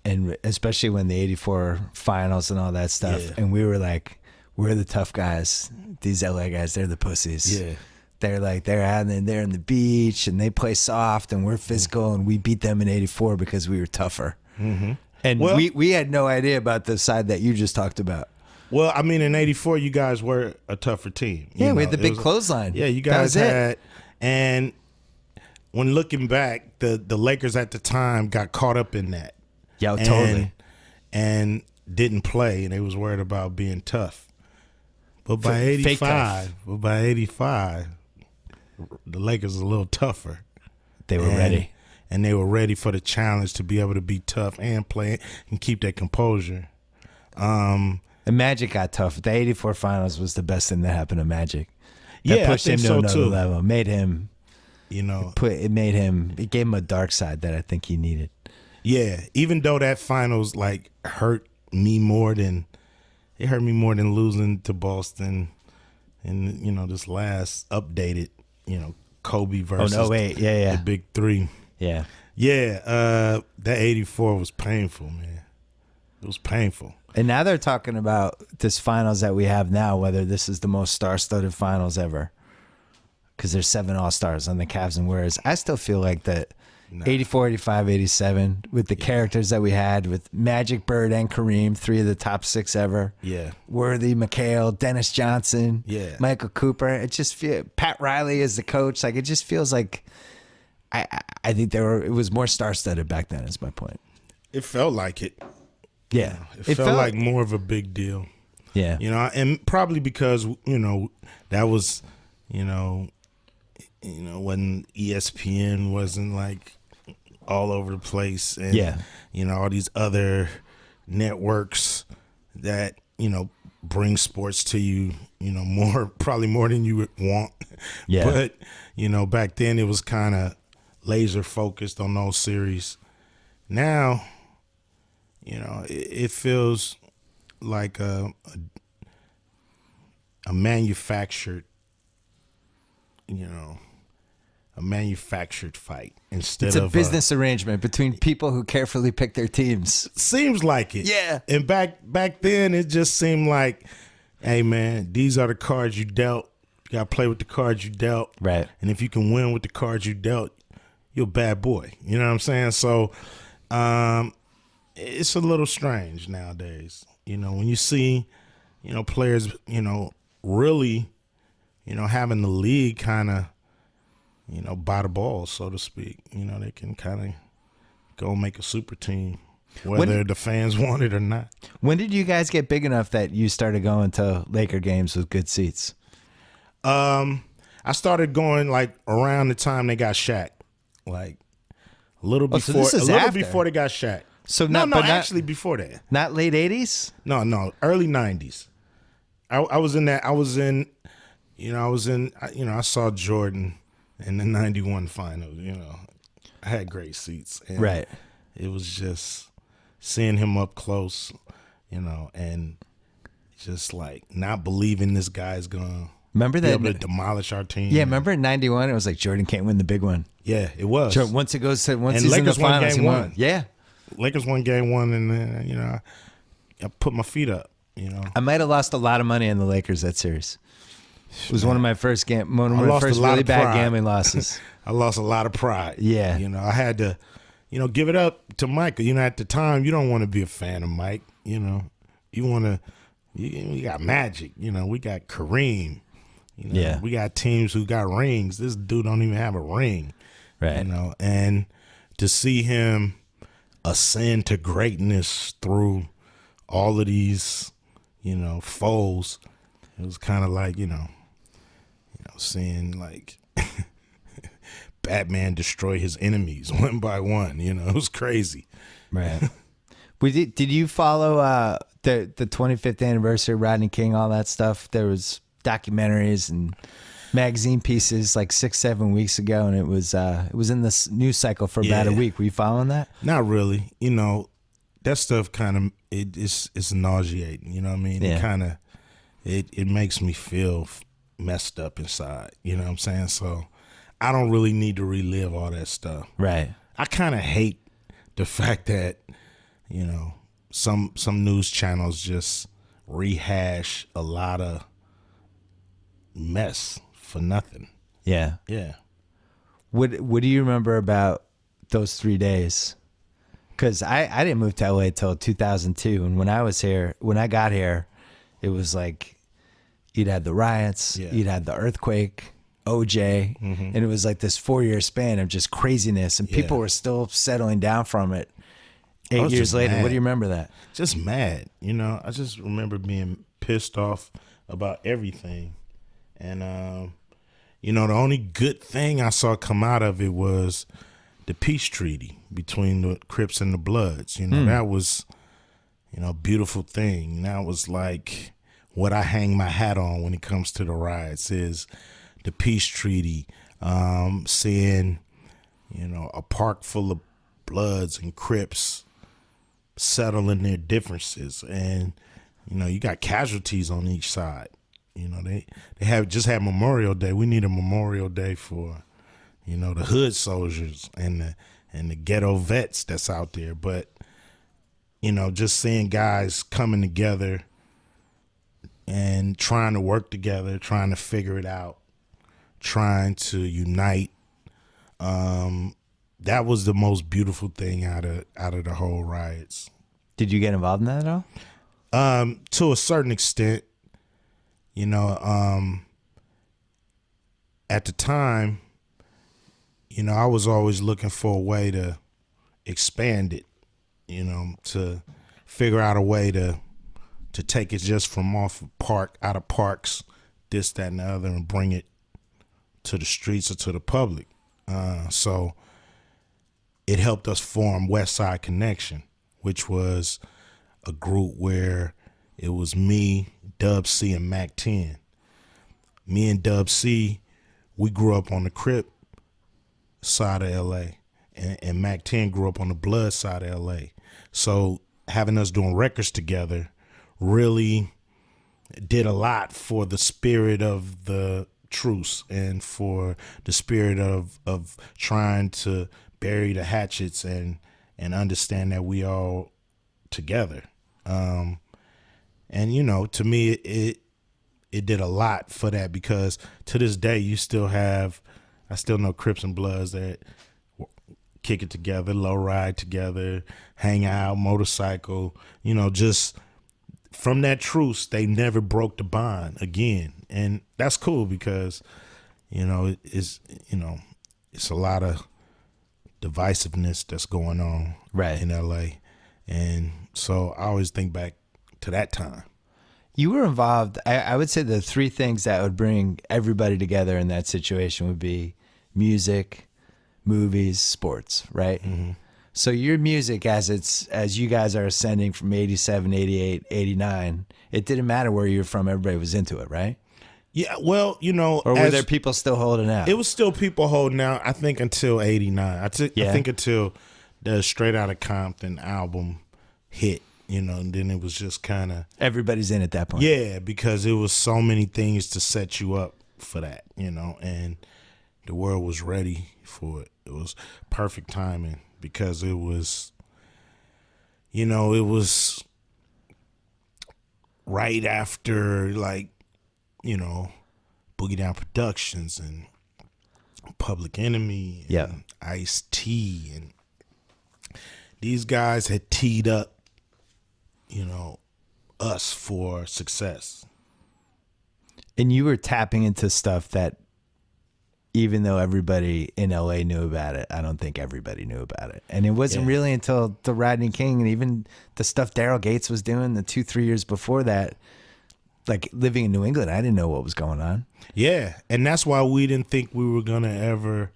and especially when the '84 finals and all that stuff, and we were like, we're the tough guys. These LA guys, they're the pussies. Yeah. They're out there in the beach, and they play soft, and we're physical, and we beat them in '84 because we were tougher. Mm-hmm. And we had no idea about the side that you just talked about. Well, I mean, in '84, you guys were a tougher team. We had the big clothesline. Yeah, you guys had. And when looking back, the Lakers at the time got caught up in that. Yeah, totally. And didn't play, and they was worried about being tough. But by '85, the Lakers was a little tougher. They were ready. And they were ready for the challenge to be able to be tough and play and keep their composure. And Magic got tough. The '84 finals was the best thing that happened to Magic. That pushed him to another level. Made him, it gave him a dark side that I think he needed. Yeah, even though that finals hurt me more than losing to Boston, and this last updated, Kobe versus the big three. Yeah. Yeah, that '84 was painful, man. It was painful. And now they're talking about this finals that we have now, whether this is the most star-studded finals ever, because there's 7 All-Stars on the Cavs and Warriors. I still feel like that 84, 85, 87, with the characters that we had with Magic, Bird, and Kareem, 3 of the top 6 ever. Yeah. Worthy, McHale, Dennis Johnson, Michael Cooper. It just Pat Riley as the coach. Like, it just feels like I think it was more star-studded back then, is my point. It felt like it. Yeah. It felt like more of a big deal. Yeah. And probably because, that was, when ESPN wasn't like all over the place and, all these other networks that, bring sports to you, probably more than you would want. Yeah. But, back then it was kind of laser focused on those series. Now, it feels like a manufactured, a manufactured fight instead of it's a business arrangement between people who carefully pick their teams. Seems like it. Yeah. And back then, it just seemed like, hey, man, these are the cards you dealt. You got to play with the cards you dealt. Right. And if you can win with the cards you dealt, you're a bad boy. You know what I'm saying? So, it's a little strange nowadays, when you see, players, really, having the league kind of, by the balls, so to speak. They can kind of go make a super team, whether the fans want it or not. When did you guys get big enough that you started going to Laker games with good seats? I I started going like around the time they got Shaq, like a little Oh, so before, this is a little after. before they got Shaq. So No, not, but not, actually before that. not late 80s? No, early 90s. I was in that. I was in, I saw Jordan in the 91 finals. I had great seats. And Right. It was just seeing him up close, and just like not believing this guy's going to Remember be that? able to demolish our team. Yeah, remember in 91, it was like Jordan can't win the big one. Yeah, it was. Once And he's in the Lakers won finals, game he won. one. Yeah. Lakers won game one, and then, I put my feet up, I might have lost a lot of money on the Lakers that series. It was one of my first one of my lost a first lot really of bad pride. gambling losses. I lost a lot of pride. Yeah. I had to, give it up to Mike. At the time, you don't want to be a fan of Mike. You want to, we got Magic. We got Kareem. Yeah. We got teams who got rings. This dude don't even have a ring. Right. And to see him ascend to greatness through all of these, foes, it was kind of like, seeing like Batman destroy his enemies one by one. It was crazy. Right. Did you follow the 25th anniversary of Rodney King, all that stuff? There was documentaries and magazine pieces like 6-7 weeks ago, and it was in the news cycle for about a Yeah. week. Were you following that? Not really. That stuff kind of it's nauseating. You know what I mean? Yeah. It kind of it makes me feel messed up inside. You know what I'm saying? So I don't really need to relive all that stuff. Right. I kind of hate the fact that some news channels just rehash a lot of mess for nothing. Yeah. Yeah. What do you remember about those 3 days? Because I didn't move to LA till 2002, and when I got here, it was like you'd had the riots, Yeah. you'd had the earthquake, OJ, and it was like this 4-year span of just craziness, and people Yeah. were still settling down from it. I 8 was years just later, mad. what do you remember that? Just mad. I just remember being pissed off about everything. And, the only good thing I saw come out of it was the peace treaty between the Crips and the Bloods. That was, a beautiful thing. That was like what I hang my hat on when it comes to the riots is the peace treaty, seeing, a park full of Bloods and Crips settling their differences. And, you got casualties on each side. They had Memorial Day. We need a Memorial Day for, the hood soldiers and the ghetto vets that's out there. But, just seeing guys coming together and trying to work together, trying to figure it out, trying to unite. That was the most beautiful thing out of the whole riots. Did you get involved in that at all? To a certain extent, at the time, I was always looking for a way to expand it, to figure out a way to take it just from out of parks, this, that, and the other, and bring it to the streets or to the public. So it helped us form West Side Connection, which was a group where it was me, Dub C, and Mac 10. Me and Dub C, we grew up on the Crip side of LA, and Mac 10 grew up on the Blood side of LA. So having us doing records together really did a lot for the spirit of the truce and for the spirit of trying to bury the hatchets and understand that we all together. And to me, it did a lot for that, because to this day, I still know Crips and Bloods that kick it together, low ride together, hang out, motorcycle, just from that truce, they never broke the bond again. And that's cool because, it's a lot of divisiveness that's going on Right. in LA. And so I always think back to that time. You were involved. I would say the three things that would bring everybody together in that situation would be music, movies, sports, right? Mm-hmm. So your music, as you guys are ascending from 87, 88, 89, it didn't matter where you're from. Everybody was into it, right? Yeah, well, Or were there people still holding out? It was still people holding out, I think, until 89. I think until the Straight Outta Compton album hit, and then it was just kind of... Everybody's in at that point. Yeah, because it was so many things to set you up for that, and the world was ready for it. It was perfect timing because it was, it was right after, like, Boogie Down Productions and Public Enemy and Ice-T, and these guys had teed up, us for success. And you were tapping into stuff that, even though everybody in LA knew about it, I don't think everybody knew about it. And it wasn't really until the Rodney King and even the stuff Daryl Gates was doing the 2-3 years before that, like living in New England, I didn't know what was going on. Yeah. And that's why we didn't think we were going to ever,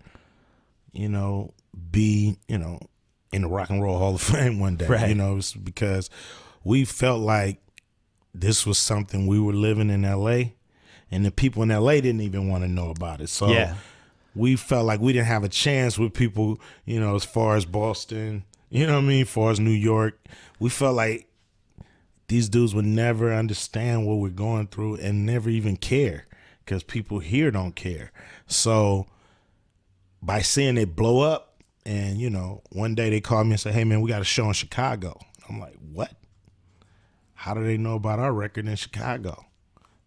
be, in the Rock and Roll Hall of Fame one day. Right. It's because we felt like this was something we were living in LA, and the people in LA didn't even want to know about it. So we felt like we didn't have a chance with people, as far as Boston, as far as New York. We felt like these dudes would never understand what we're going through and never even care because people here don't care. So by seeing it blow up, and, one day they called me and said, "Hey, man, we got a show in Chicago." I'm like, "What? How do they know about our record in Chicago?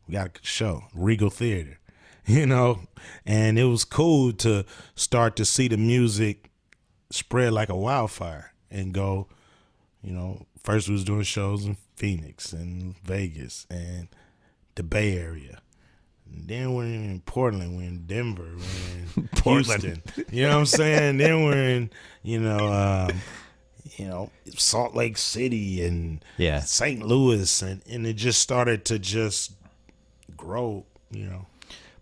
We got a show, Regal Theater," and it was cool to start to see the music spread like a wildfire and go, first we was doing shows in Phoenix and Vegas and the Bay Area. And then we're in Portland, we're in Denver, we're in Houston. You know what I'm saying? Then we're in, Salt Lake City and St. Louis, and it just started to just grow,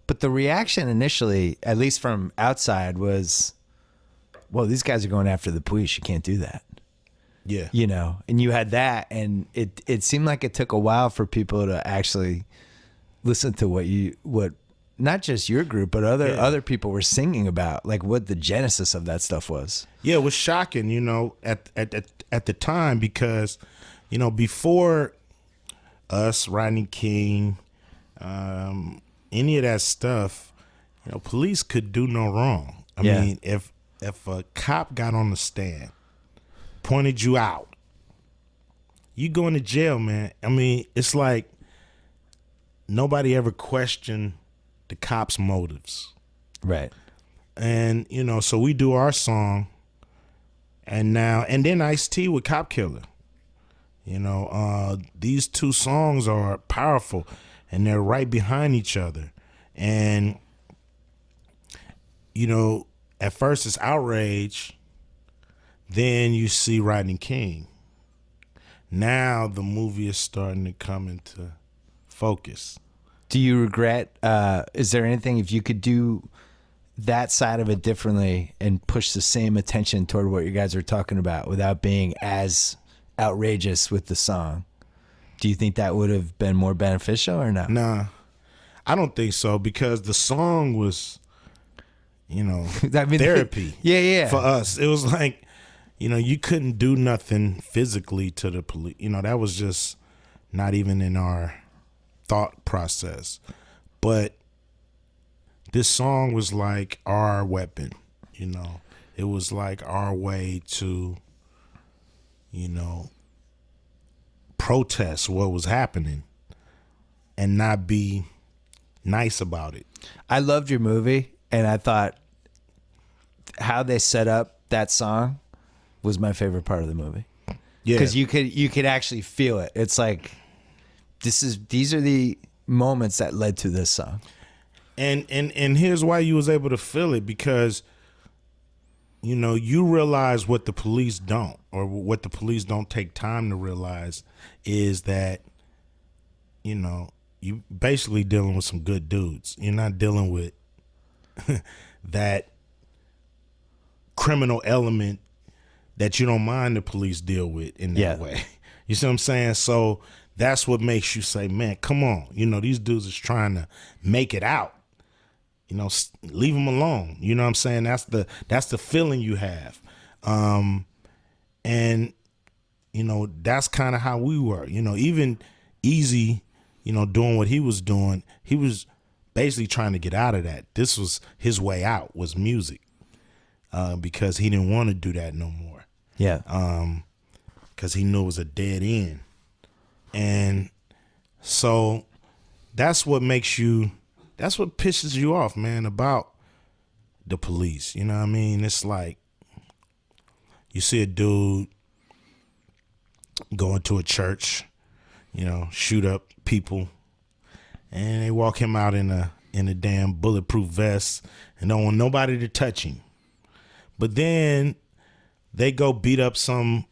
But the reaction initially, at least from outside, was, well, these guys are going after the police. You can't do that. Yeah. And you had that, and it seemed like it took a while for people to actually listen to what not just your group, but other people were singing about, like what the genesis of that stuff was. Yeah, it was shocking, at the time, because, before us, Rodney King, any of that stuff, police could do no wrong. I mean, if a cop got on the stand, pointed you out, you going to jail, man. I mean, it's like nobody ever questioned the cops' motives. Right. And, so we do our song, and then Ice-T with Cop Killer. These two songs are powerful, and they're right behind each other. And, at first it's outrage, then you see Rodney King. Now the movie is starting to come into focus. Do you regret, is there anything, if you could do that side of it differently and push the same attention toward what you guys are talking about without being as outrageous with the song, do you think that would have been more beneficial or not? Nah, I don't think so, because the song was, therapy. Yeah. For us. It was like, you couldn't do nothing physically to the police. That was just not even in our thought process. But this song was like our weapon, It was like our way to, protest what was happening and not be nice about it. I loved your movie, and I thought how they set up that song was my favorite part of the movie. Yeah, because you could actually feel it. It's like these are the moments that led to this song. And here's why you was able to feel it, because you realize what the police don't, or what the police don't take time to realize, is that you know, you basically dealing with some good dudes. You're not dealing with that criminal element that you don't mind the police deal with in that way. You see what I'm saying? So that's what makes you say, man, come on. You know, these dudes is trying to make it out. You know, leave them alone. You know what I'm saying? That's the feeling you have. And, you know, that's kind of how we were. You know, even Easy, you know, doing what he was doing, he was basically trying to get out of that. This was his way out, was music, because he didn't want to do that no more. Yeah. Because he knew it was a dead end. And so that's what pisses you off, man, about the police. You know what I mean? It's like you see a dude go into a church, you know, shoot up people, and they walk him out in a damn bulletproof vest and don't want nobody to touch him. But then they go beat up some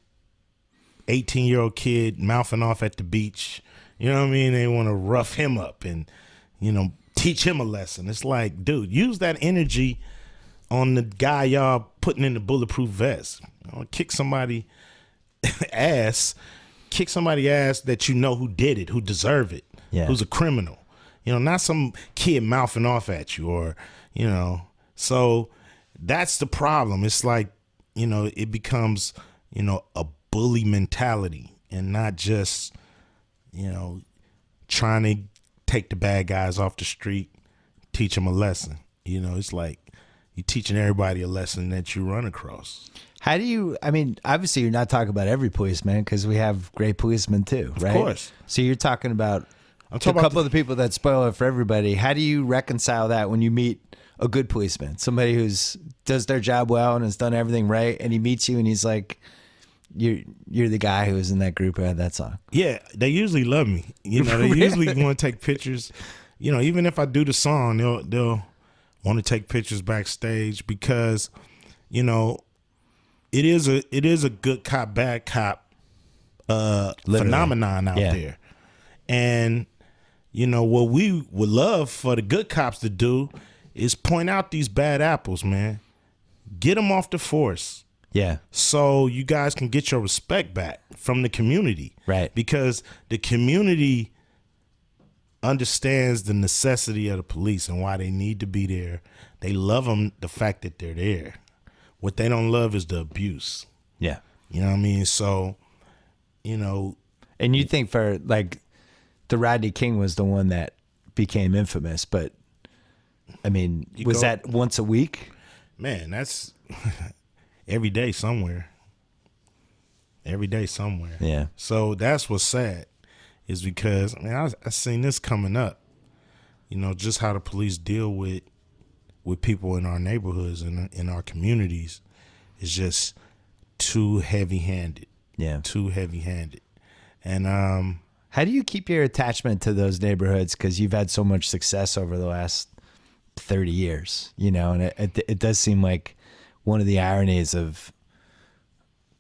18-year-old kid mouthing off at the beach. You know what I mean? They want to rough him up and, you know, teach him a lesson. It's like, dude, use that energy on the guy y'all putting in the bulletproof vest. You know, kick somebody ass that you know who did it, who deserve it, who's a criminal. You know, not some kid mouthing off at you or, you know. So that's the problem. It's like, you know, it becomes, you know, a bully mentality and not just, you know, trying to take the bad guys off the street, teach them a lesson. You know, it's like you're teaching everybody a lesson that you run across. How do you, I mean, obviously you're not talking about every policeman because we have great policemen too, right? Of course. So you're talking about I'm a talking couple about of the people that spoil it for everybody. How do you reconcile that when you meet a good policeman, somebody who's does their job well and has done everything right, and he meets you and he's like, you're the guy who was in that group who had that song? Yeah, they usually love me. You know, they usually want to take pictures. You know, even if I do the song, they'll want to take pictures backstage because, you know, it is a good cop, bad cop phenomenon out there. And, you know, what we would love for the good cops to do is point out these bad apples, man. Get them off the force. Yeah. So you guys can get your respect back from the community. Right. Because the community understands the necessity of the police and why they need to be there. They love them, the fact that they're there. What they don't love is the abuse. Yeah. You know what I mean? So, you know. And you think for like the Rodney King was the one that became infamous, but I mean, was that once a week? Man, that's every day somewhere. Every day somewhere. Yeah. So that's what's sad is because, I mean, I seen this coming up. You know, just how the police deal with people in our neighborhoods and in our communities is just too heavy-handed. Yeah. Too heavy-handed. And how do you keep your attachment to those neighborhoods? Because you've had so much success over the last 30 years, you know, and it does seem like one of the ironies of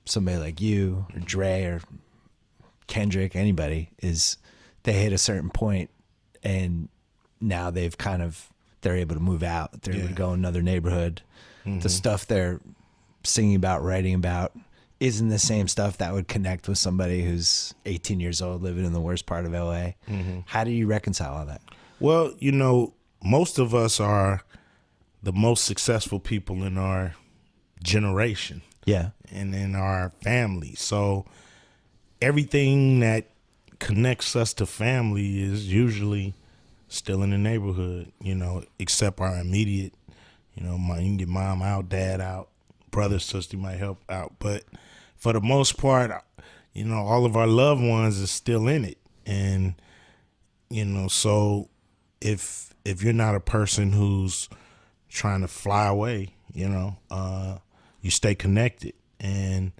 somebody like you or Dre or Kendrick, anybody, is they hit a certain point and now they're able to move out. They're able to go in another neighborhood. Mm-hmm. The stuff they're singing about, writing about isn't the same stuff that would connect with somebody who's 18 years old living in the worst part of LA. Mm-hmm. How do you reconcile all that? Well, you know, most of us are the most successful people in our generation. Yeah. And in our family. So everything that connects us to family is usually still in the neighborhood, you know, except our immediate, you know, you can get mom out, dad out, brother, sister might help out. But for the most part, you know, all of our loved ones is still in it. And, you know, so if you're not a person who's trying to fly away, you know, you stay connected. And,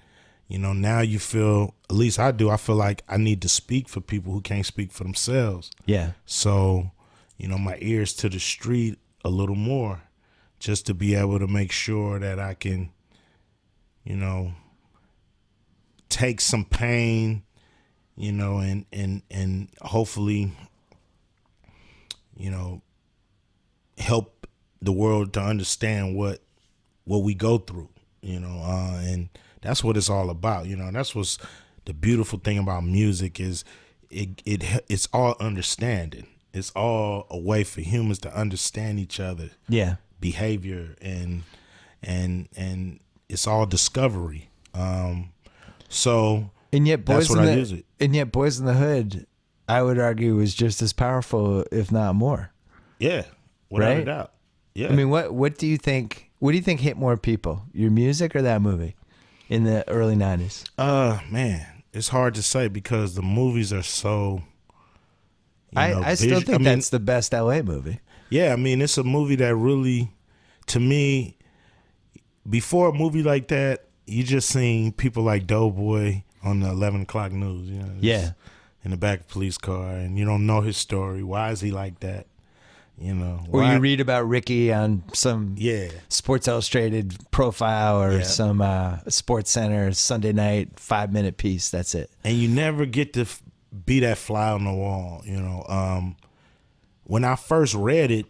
you know, now you feel, at least I do, I feel like I need to speak for people who can't speak for themselves. Yeah. So, you know, my ears to the street a little more just to be able to make sure that I can, you know, take some pain, you know, and hopefully, you know, help the world to understand what we go through, you know, and that's what it's all about, you know. That's what's the beautiful thing about music is it's all understanding. It's all a way for humans to understand each other, Yeah. behavior, and it's all discovery. So And yet, that's what I use it. And yet, Boys in the Hood, I would argue, was just as powerful, if not more. Yeah, without Right? a doubt. Yeah. I mean, what do you think? What do you think hit more people, your music or that movie, in the early '90s? Man, it's hard to say because the movies are so. I still think that's the best LA movie. Yeah, I mean, it's a movie that really, to me, before a movie like that, you just seen people like Doughboy on the 11 o'clock news, you know, Yeah. in the back of a police car, and you don't know his story. Why is he like that? You know, Or why? you read about Ricky on some Yeah, Sports Illustrated profile or Yeah. some Sports Center Sunday night 5-minute piece. That's it. and you never get to be that fly on the wall, you know. When I first read it,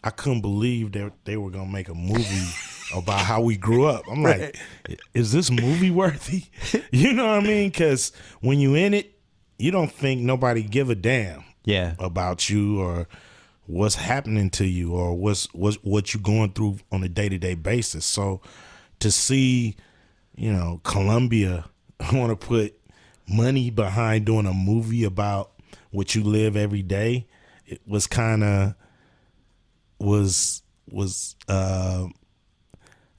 I couldn't believe that they were gonna make a movie about how we grew up. I'm like, is this movie worthy? You know what I mean? Because when you in it, you don't think nobody give a damn Yeah. about you or what's happening to you or what you going through on a day-to-day basis. So to see, you know, Columbia want to put money behind doing a movie about what you live every day, it was kind of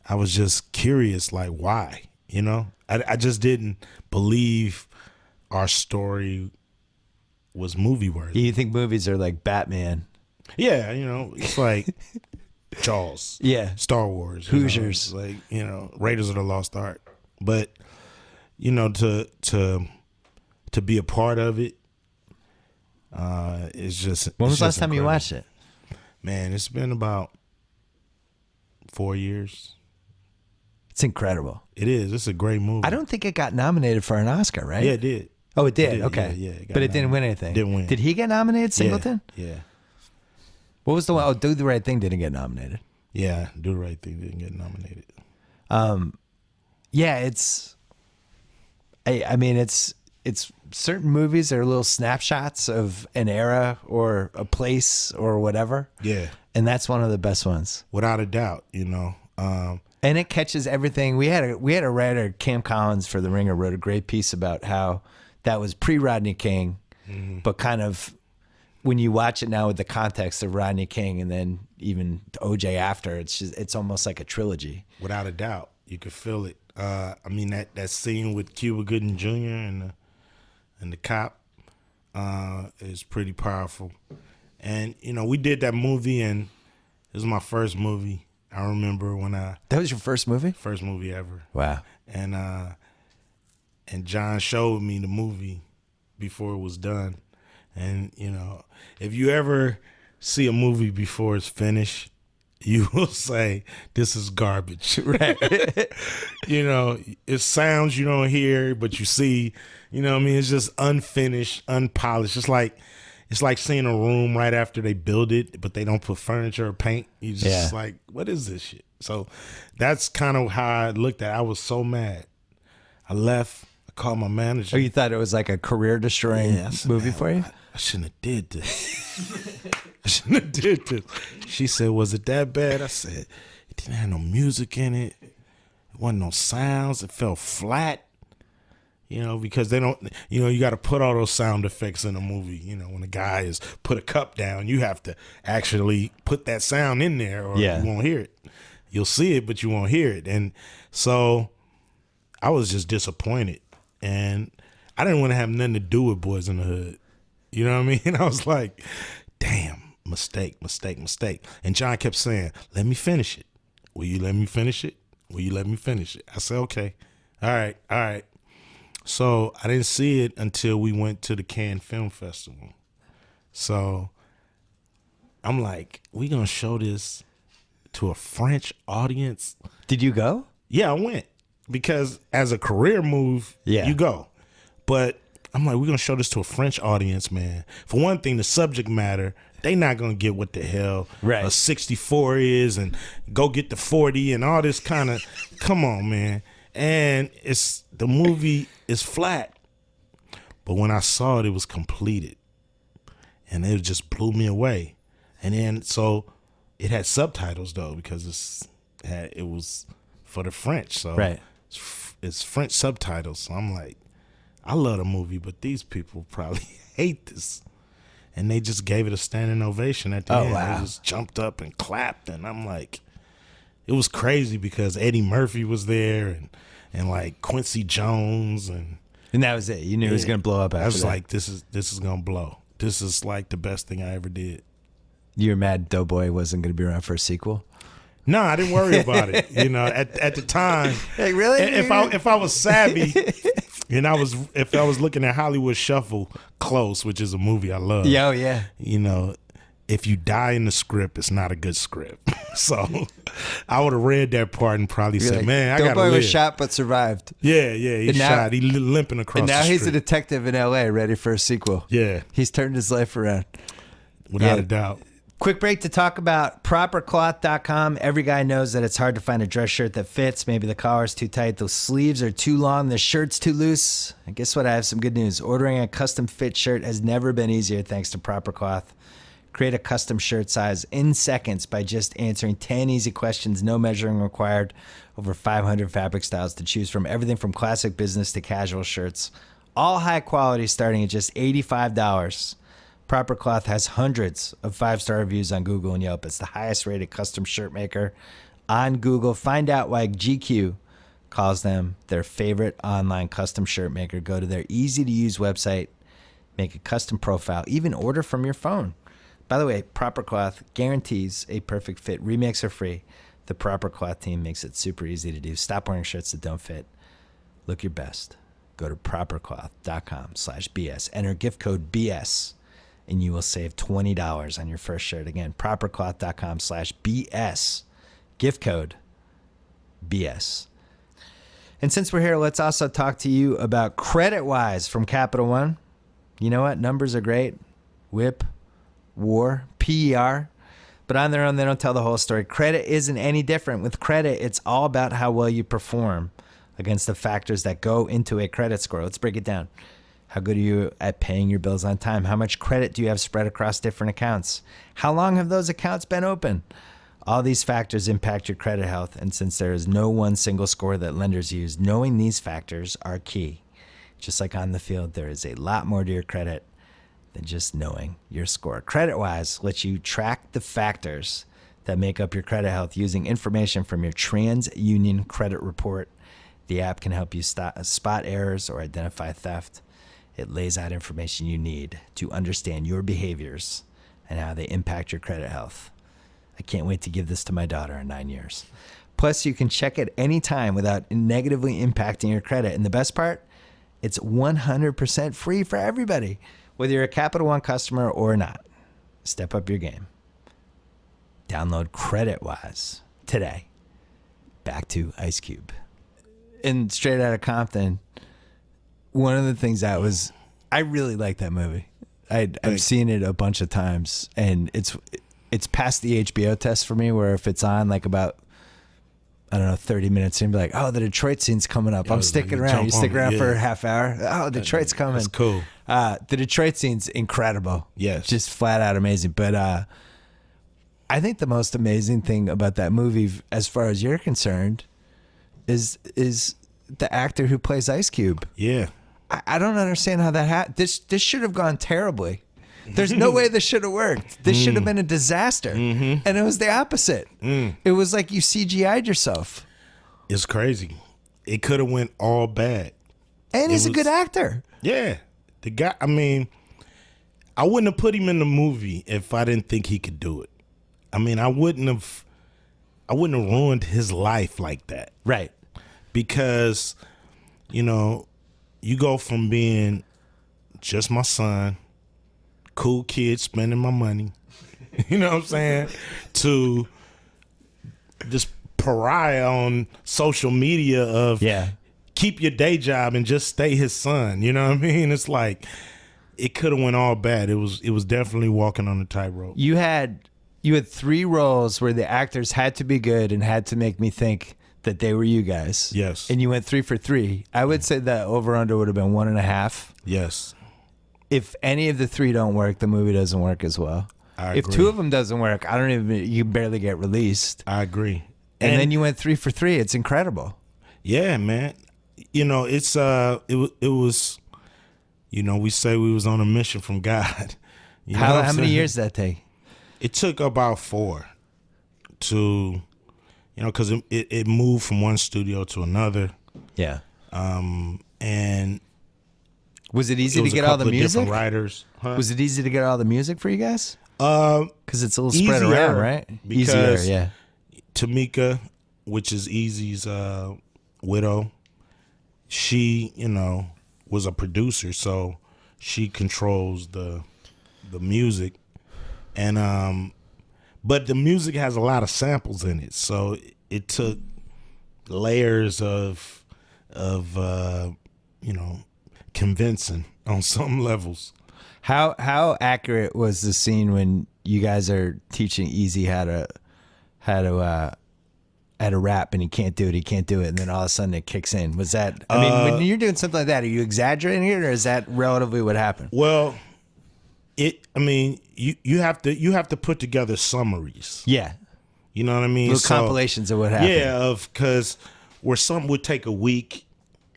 I was just curious, like, why? You know, I just didn't believe our story was movie worthy. You think movies are like Batman? Yeah, you know, it's like Jaws, Yeah. Star Wars, you know, Hoosiers. it's like, you know, Raiders of the Lost Ark. But you know, to be a part of it, it's just. When was it's the last just time you incredible. watched it? Man, it's been about 4 years. It's incredible. It is. It's a great movie. I don't think it got nominated for an Oscar, right? Yeah, it did. Oh, it did. It did, Okay. yeah, it got but it didn't win nominated. anything. Didn't win. Did he get nominated, Singleton? Yeah. What was the one? Oh, Do the Right Thing didn't get nominated. Yeah. Do the Right Thing didn't get nominated. Yeah, it's. I mean, it's certain movies are little snapshots of an era or a place or whatever, Yeah. and that's one of the best ones. Without a doubt, you know. And it catches everything. We had a writer, Cam Collins, for The Ringer, wrote a great piece about how that was pre-Rodney King, but kind of when you watch it now with the context of Rodney King and then even OJ after, it's almost like a trilogy. Without a doubt, you could feel it. I mean that scene with Cuba Gooding Jr. and the cop is pretty powerful. And you know, we did that movie, and it was my first movie. I remember when That was your first movie? first movie ever, Wow. and John showed me the movie before it was done. And you know, if you ever see a movie before it's finished, you will say, this is garbage. Right. You know, it's sounds you don't hear, but you see, you know what I mean? It's just unfinished, unpolished. It's like seeing a room right after they build it, but they don't put furniture or paint. You just like, what is this shit? So that's kind of how I looked at it. I was so mad. I left. I called my manager. Oh, you thought it was like a career-destroying Yeah, I said, movie "Man, for you? I shouldn't have did this. I shouldn't have did this. She said, was it that bad? I said, it didn't have no music in it. It wasn't no sounds. It felt flat. You know, because they don't, you know, you got to put all those sound effects in a movie. You know, when a guy is put a cup down, you have to actually put that sound in there or Yeah. you won't hear it. You'll see it, but you won't hear it. And so I was just disappointed. And I didn't want to have nothing to do with Boys in the Hood. You know what I mean? I was like, damn, mistake. And John kept saying, let me finish it. Will you let me finish it? Will you let me finish it? I said, okay. All right. So I didn't see it until we went to the Cannes Film Festival. So I'm like, we gonna show this to a French audience? Did you go? Yeah, I went because as a career move, Yeah. you go. But I'm like, we're gonna show this to a French audience, man. For one thing, the subject matter, they not gonna get what the hell Right. a 64 is, and go get the 40 and all this kind of. Come on, man. And the movie is flat, but when I saw it, it was completed, and it just blew me away. And then so it had subtitles though, because it was for the French, so Right. it's French subtitles. So I'm like, I love the movie, but these people probably hate this. And they just gave it a standing ovation at the end. Wow. They just jumped up and clapped, and I'm like, it was crazy because Eddie Murphy was there, and like Quincy Jones, and that was it. You knew it was going to blow up after I was that. like, this is gonna blow. This is like the best thing I ever did. You were mad Doughboy wasn't going to be around for a sequel? No, I didn't worry about it. You know, at the time, Hey, really? if I was savvy, and if I was looking at Hollywood Shuffle close, which is a movie I love. Yeah, oh, yeah. You know, if you die in the script, it's not a good script. So I would have read that part and probably said, Like, "Man, I gotta Doughboy live." was shot but survived. Yeah, he And now- shot. He limping across. And now the he's a street. detective in L.A. ready for a sequel. Yeah, He's turned his life around. without Yeah. a doubt. Quick break to talk about propercloth.com. Every guy knows that it's hard to find a dress shirt that fits. Maybe the collar's too tight, the sleeves are too long, the shirt's too loose. And guess what? I have some good news. Ordering a custom fit shirt has never been easier thanks to Proper Cloth. Create a custom shirt size in seconds by just answering 10 easy questions, no measuring required. Over 500 fabric styles to choose from, everything from classic business to casual shirts. All high quality starting at just $85. Proper Cloth has hundreds of 5-star reviews on Google and Yelp. It's the highest rated custom shirt maker on Google. Find out why GQ calls them their favorite online custom shirt maker. Go to their easy to use website, make a custom profile, even order from your phone. By the way, Proper Cloth guarantees a perfect fit. Remakes are free. The Proper Cloth team makes it super easy to do. Stop wearing shirts that don't fit. Look your best. Go to propercloth.com/BS. Enter gift code BS. And you will save $20 on your first shirt. Again, propercloth.com/BS. Gift code BS. And since we're here, let's also talk to you about CreditWise from Capital One. You know what? Numbers are great. WHIP, WAR, PER. But on their own, they don't tell the whole story. Credit isn't any different. With credit, it's all about how well you perform against the factors that go into a credit score. Let's break it down. How good are you at paying your bills on time? How much credit do you have spread across different accounts? How long have those accounts been open? All these factors impact your credit health, and since there is no one single score that lenders use, knowing these factors are key. Just like on the field, there is a lot more to your credit than just knowing your score. CreditWise lets you track the factors that make up your credit health using information from your TransUnion credit report. The app can help you spot errors or identify theft. It lays out information you need to understand your behaviors and how they impact your credit health. I can't wait to give this to my daughter in 9 years. Plus, you can check it anytime without negatively impacting your credit. And the best part, it's 100% free for everybody, whether you're a Capital One customer or not. Step up your game. Download CreditWise today. Back to Ice Cube. And Straight Outta Compton, one of the things I really like that movie. I've seen it a bunch of times, and it's passed the HBO test for me, where if it's on like about, I don't know, 30 minutes in, be like, oh, the Detroit scene's coming up. I'm sticking around. You stick around for a half hour. Oh, Detroit's coming. That's cool. The Detroit scene's incredible. Yes. Just flat out amazing. But I think the most amazing thing about that movie, as far as you're concerned, is the actor who plays Ice Cube. Yeah. I don't understand how that happened. This should have gone terribly. There's no way this should have worked. This should have been a disaster. And it was the opposite. It was like you CGI'd yourself. It's crazy. It could have went all bad. And he's a was- good actor. Yeah. The guy, I mean, I wouldn't have put him in the movie if I didn't think he could do it. I mean, I wouldn't have ruined his life like that. Right. Because, you know, you go from being just my son, cool kid spending my money, you know what I'm saying, to this pariah on social media of keep your day job and just stay his son. You know what I mean? It's like it could have went all bad. It was definitely walking on the tightrope. You had 3 roles where the actors had to be good and had to make me think that they were you guys. Yes. And you went 3 for 3. I would say that over under would have been 1.5. Yes. If any of the 3 don't work, the movie doesn't work as well. I If agree. 2 of them doesn't work, you barely get released. I agree. And then you went 3 for 3. It's incredible. Yeah, man. You know, it was, you know, we say we was on a mission from God. You know what I'm How many saying? years did that take? It took about 4 to, you know, because it moved from one studio to another. Yeah. And Was it it easy to was a get all couple the of music? different writers. Huh? Was it easy to get all the music for you guys? Uh, Because it's a little spread Easier, around, right? because- Easier, yeah. Tamika, which is Easy's widow, she, you know, was a producer, so she controls the music, and but the music has a lot of samples in it, so it took layers of you know, convincing on some levels. How accurate was the scene when you guys are teaching Easy how to rap and he can't do it, and then all of a sudden it kicks in? Was that? I mean, when you're doing something like that, are you exaggerating it, or is that relatively what happened? Well, I mean, you have to put together summaries. Yeah, You know what I mean? little compilations of what happened. Yeah, because where some would take a week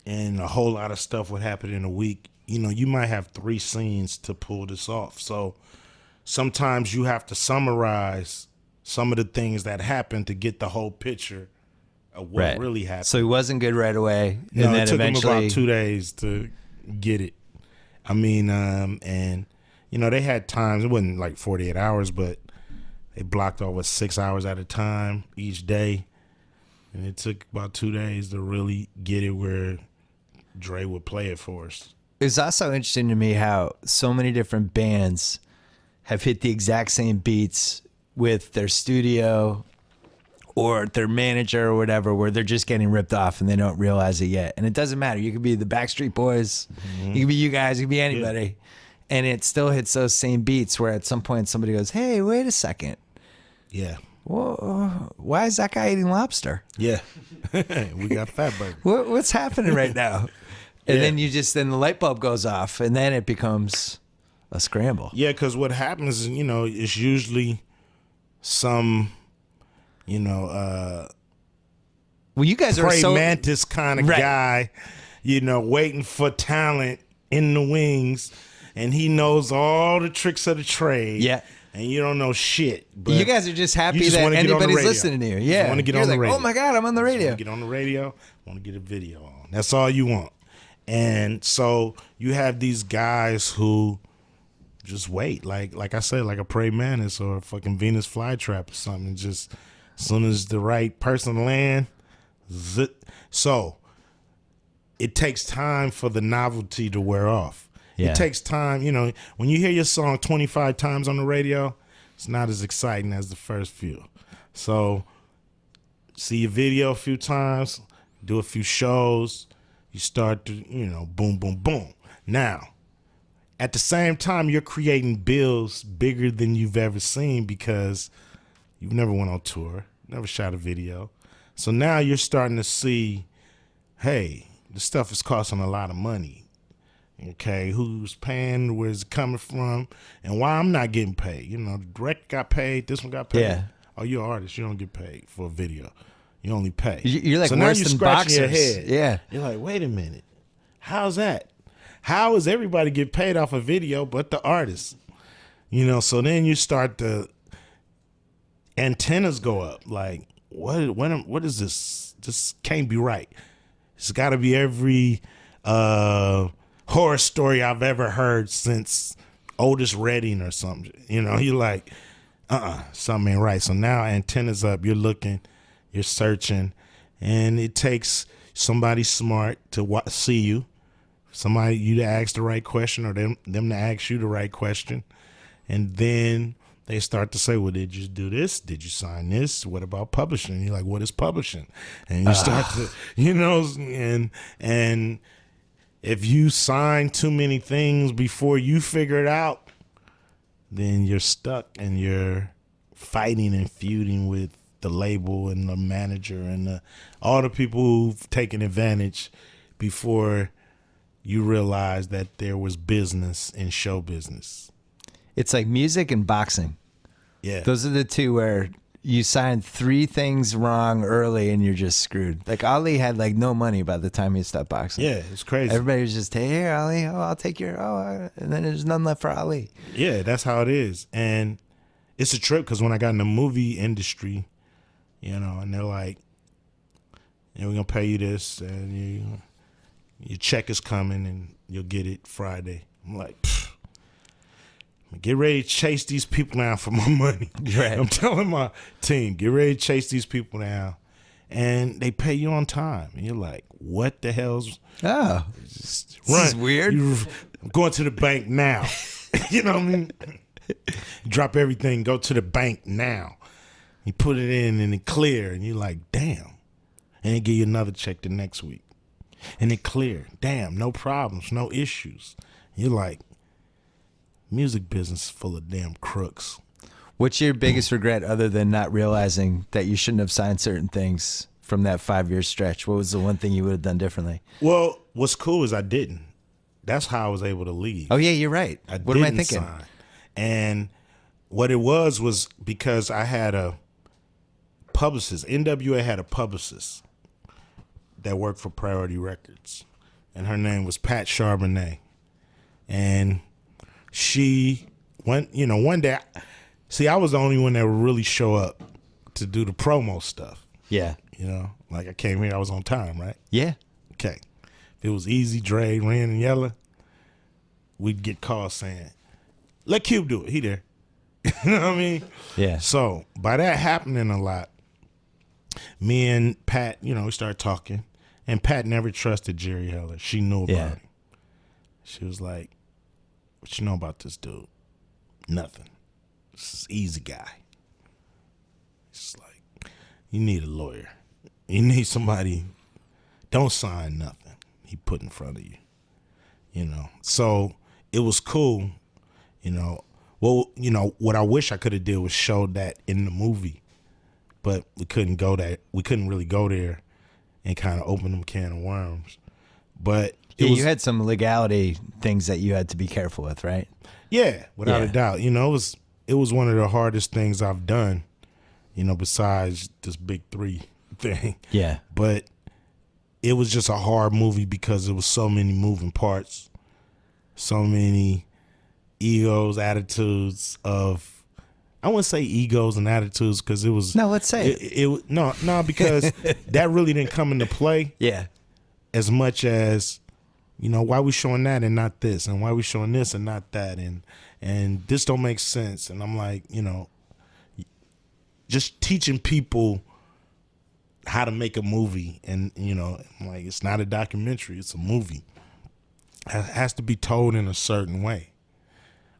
and a whole lot of stuff would happen in a week, you know, you might have 3 scenes to pull this off. So sometimes you have to summarize some of the things that happened to get the whole picture of what Right. really happened. So he wasn't good right away, No, and then it took them eventually. about 2 days to get it. I mean, and you know, they had times, it wasn't like 48 hours, but they blocked over 6 hours at a time each day. And it took about 2 days to really get it where Dre would play it for us. It's also interesting to me how so many different bands have hit the exact same beats with their studio or their manager or whatever, where they're just getting ripped off and they don't realize it yet. And it doesn't matter. You could be the Backstreet Boys, you could be you guys, you could be anybody. And it still hits those same beats where at some point somebody goes, hey, wait a second. Yeah. Whoa, why is that guy eating lobster? Yeah. We got Fatburger. What's happening right now? And Yeah. then the light bulb goes off, and then it becomes a scramble. Yeah, because what happens is, you know, it's usually some, you know, Well, you guys are praying so mantis kind of Right. guy, you know, waiting for talent in the wings, and he knows all the tricks of the trade. Yeah. And you don't know shit. But you guys are just happy you just that wanna get on the anybody's radio. listening to you. You just Yeah, wanna get you're on the like, radio. oh my god, I'm on the radio. Get on the radio, want to get a video on. That's all you want. And so you have these guys who just wait, like I said, like a praying mantis or a fucking Venus flytrap or something. Just as soon as the right person land, zit. So it takes time for the novelty to wear off. Yeah. It takes time, you know, when you hear your song 25 times on the radio, it's not as exciting as the first few. So see your video a few times, do a few shows, you start to, you know, boom, boom, boom. Now, at the same time, you're creating bills bigger than you've ever seen because you've never went on tour, never shot a video. So now you're starting to see, hey, this stuff is costing a lot of money. Okay, who's paying, where's it coming from, and why I'm not getting paid. You know, the director got paid, this one got paid. Yeah. Oh, you're an artist, you don't get paid for a video. You only pay. You're like so now worse you're than scratching your boxers. head. Yeah. You're like, wait a minute. How's that? How is everybody get paid off a video but the artist? You know, so then you start to antennas go up. Like, what is this? This can't be right. It's got to be every horror story I've ever heard since Otis Redding or something. You know, you're like, something ain't right. So now antennas up. You're looking, you're searching, and it takes somebody smart to see you, somebody you to ask the right question or them to ask you the right question, and then they start to say, well, did you do this? Did you sign this? What about publishing? And you're like, what is publishing? And you start to, and if you sign too many things before you figure it out, then you're stuck and you're fighting and feuding with the label and the manager and all the people who've taken advantage before you realize that there was business in show business. It's like music and boxing. Yeah. Those are the two where you signed 3 things wrong early and you're just screwed. Like Ali had like no money by the time he stopped boxing. Yeah, it's crazy. Everybody was just, hey, here, Ali, oh, I'll take your, and then there's none left for Ali. Yeah, that's how it is. And it's a trip because when I got in the movie industry, and they're like, we're going to pay you this and your check is coming and you'll get it Friday. I'm like, get ready to chase these people down for my money. Right. I'm telling my team, get ready to chase these people down. And they pay you on time. And you're like, what the hell's... Oh, this is weird. I'm going to the bank now. You know what I mean? Drop everything, go to the bank now. You put it in and it clear. And you're like, damn. And they give you another check the next week. And it clear. Damn, no problems, no issues. You're like, music business is full of damn crooks. What's your biggest regret other than not realizing that you shouldn't have signed certain things from that 5-year stretch? What was the one thing you would have done differently? Well, what's cool is I didn't. That's how I was able to leave. Oh, yeah, you're right. What am I thinking? Sign. And what it was because I had a publicist. NWA had a publicist that worked for Priority Records. And her name was Pat Charbonnet. And she went, one day, see, I was the only one that would really show up to do the promo stuff. Yeah. Like I came here, I was on time, right? Yeah. Okay. If it was Easy, Dre, Ren, and Yella, we'd get calls saying, let Cube do it. He there. You know what I mean? Yeah. So by that happening a lot, me and Pat, we started talking. And Pat never trusted Jerry Heller. She knew about him. She was like, what you know about this dude? Nothing. This is Easy guy. It's like, you need a lawyer. You need somebody. Don't sign nothing he put in front of you. So it was cool. Well, what I wish I could have did was show that in the movie, but we couldn't go there. We couldn't really go there and kind of open them can of worms. But you had some legality things that you had to be careful with, right? Yeah, without a doubt. It was one of the hardest things I've done, besides this big 3 thing. Yeah. But it was just a hard movie because there was so many moving parts, so many egos, attitudes of, I wouldn't say egos and attitudes because it was. No, let's say it. No, because that really didn't come into play. Yeah. As much as, why we showing that and not this, and why we showing this and not that, and this don't make sense. And I'm like, just teaching people how to make a movie, and I'm like, it's not a documentary, it's a movie. It has to be told in a certain way,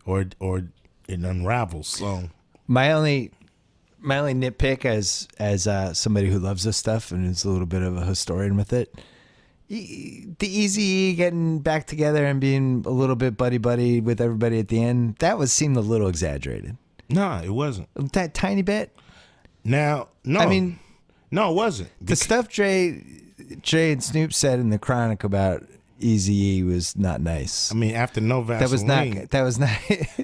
or it unravels. So my only nitpick as somebody who loves this stuff and is a little bit of a historian with it, the Easy getting back together and being a little bit buddy with everybody at the end, that seemed a little exaggerated. Nah, it wasn't. That tiny bit. Now, no. I mean, no, it wasn't. The stuff Dre and Snoop said in the Chronic about Eazy-E was not nice. I mean, after No Vaseline. That was not.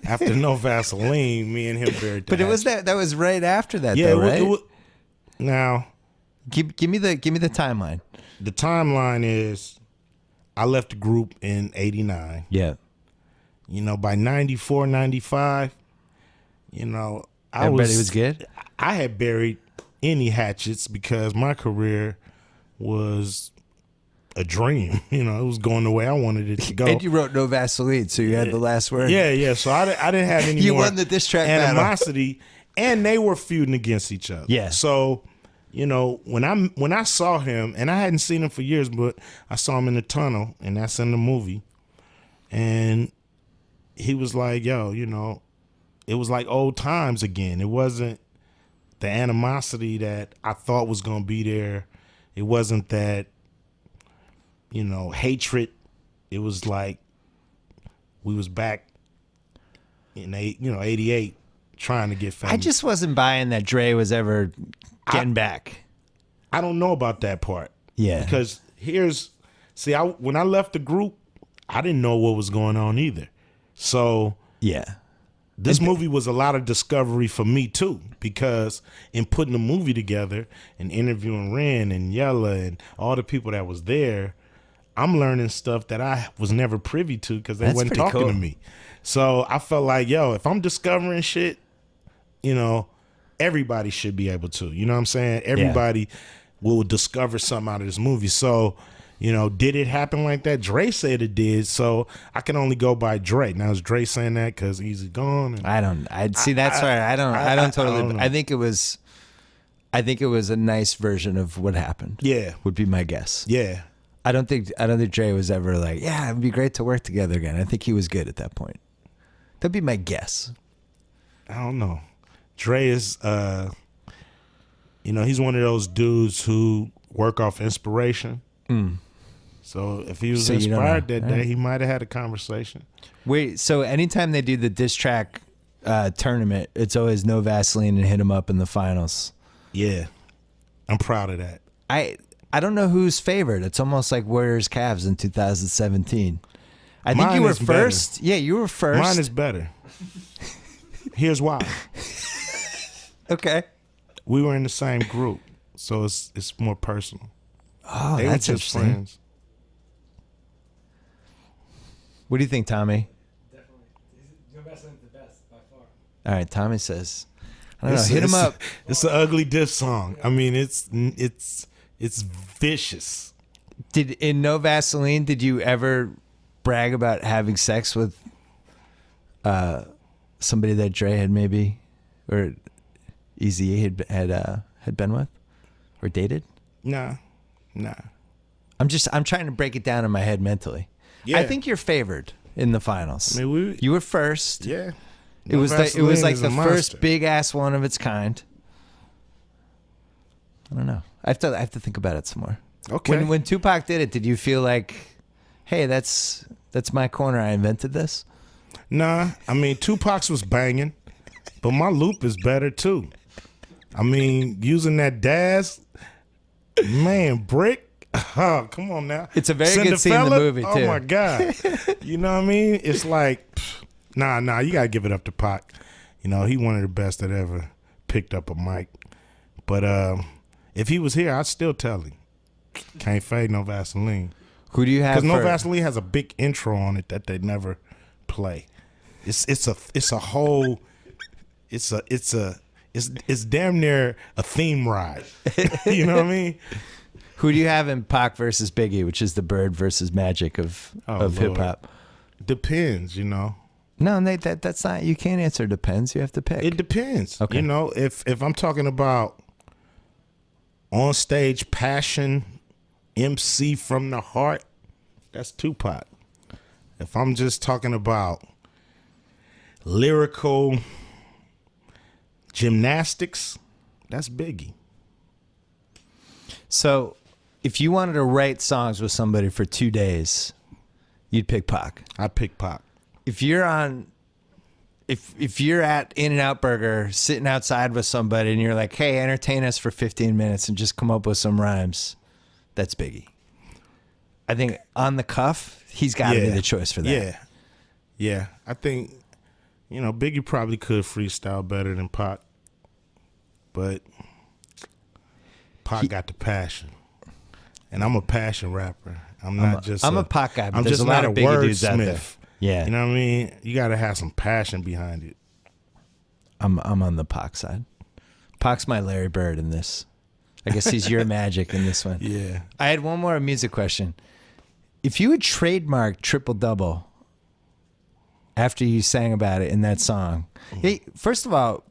After No Vaseline, me and him buried the But it was hatchet. that was right after that, Yeah, though, right? Now, give me the timeline. the timeline is, I left the group in '89. Yeah. By '94, '95, Everybody was good. I had buried any hatchets because my career was a dream. It was going the way I wanted it to go. And you wrote No Vaseline, so you had the last word. Yeah. So I didn't have any You more won the diss track battle. animosity, and they were feuding against each other. Yeah. So, when I saw him, and I hadn't seen him for years, but I saw him in the tunnel, and that's in the movie, and he was like, "Yo, it was like old times again. It wasn't the animosity that I thought was gonna be there. It wasn't that, hatred. It was like we was back in 88 trying to get famous. I just wasn't buying that Dre was ever getting back. I don't know about that part. Yeah. Because when I left the group, I didn't know what was going on either. So Yeah. this movie was a lot of discovery for me too, because in putting the movie together and interviewing Ren and Yella and all the people that was there, I'm learning stuff that I was never privy to because they That's wasn't pretty talking cool. to me. So I felt like, if I'm discovering shit, everybody should be able to. You know what I'm saying? Everybody will discover something out of this movie. So, did it happen like that? Dre said it did. So I can only go by Dre. Now is Dre saying that because Easy gone? I see. That's right. I don't totally. don't know. I think it was a nice version of what happened. Yeah. Would be my guess. Yeah. I don't think Dre was ever like, yeah, it'd be great to work together again. I think he was good at that point. That'd be my guess. I don't know. Dre is, he's one of those dudes who work off inspiration. So if he was So you don't inspired know. that day, he might have had a conversation. Wait, so anytime they do the diss track tournament, it's always No Vaseline and Hit 'Em Up in the finals. Yeah. I'm proud of that. I don't know who's favored. It's almost like Warriors Cavs in 2017. I think Mine you were is better. first. Yeah, you were first. Mine is better. Here's why. okay. We were in the same group, so it's more personal. Oh, They that's were just interesting. friends. What do you think, Tommy? Definitely. No Vaseline's the best by far. All right, Tommy says, I don't know, hit him up. It's an ugly diss song. I mean, it's vicious. In No Vaseline, did you ever brag about having sex with somebody that Dre had maybe, or Eazy had been with, or dated? Nah. I'm trying to break it down in my head mentally. Yeah. I think you're favored in the finals. I mean, You were first. yeah. It was like the first big ass one of its kind. I don't know. I have to think about it some more. Okay. When Tupac did it, did you feel like, hey, that's my corner. I invented this. Nah, I mean, Tupac's was banging, but my loop is better too. I mean, using that Daz, man, Brick. Oh, come on now. It's a very good scene in the Cinderfella? movie, too. Oh my God. You know what I mean? It's like, nah, you gotta give it up to Pac. He one of the best that ever picked up a mic. But if he was here, I'd still tell him. Can't fade No Vaseline. Who do you have? Because No for- Vaseline has a big intro on it that they never play. It's damn near a theme ride. You know what I mean? Who do you have in Pac versus Biggie, which is the Bird versus Magic of Lord. hip hop? Depends, No, that's not. You can't answer depends. You have to pick. It depends. Okay. If I'm talking about on stage passion, MC from the heart, that's Tupac. If I'm just talking about lyrical gymnastics, that's Biggie. So, if you wanted to write songs with somebody for 2 days, you'd pick Pac. I pick Pac. If you're on, if you're at In-N-Out Burger sitting outside with somebody and you're like, hey, entertain us for 15 minutes and just come up with some rhymes, that's Biggie. I think on the cuff, he's got to be the choice for that. Yeah. I think, Biggie probably could freestyle better than Pac, but Pac got the passion. And I'm a passion rapper. I'm a Pac guy, but I'm there's just a lot not of a Biggie dudes out there. wordsmith. Yeah. You know what I mean? You got to have some passion behind it. I'm on the Pac side. Pac's my Larry Bird in this. I guess he's your Magic in this one. Yeah. I had one more music question. If you had trademarked Triple Double after you sang about it in that song, hey, first of all,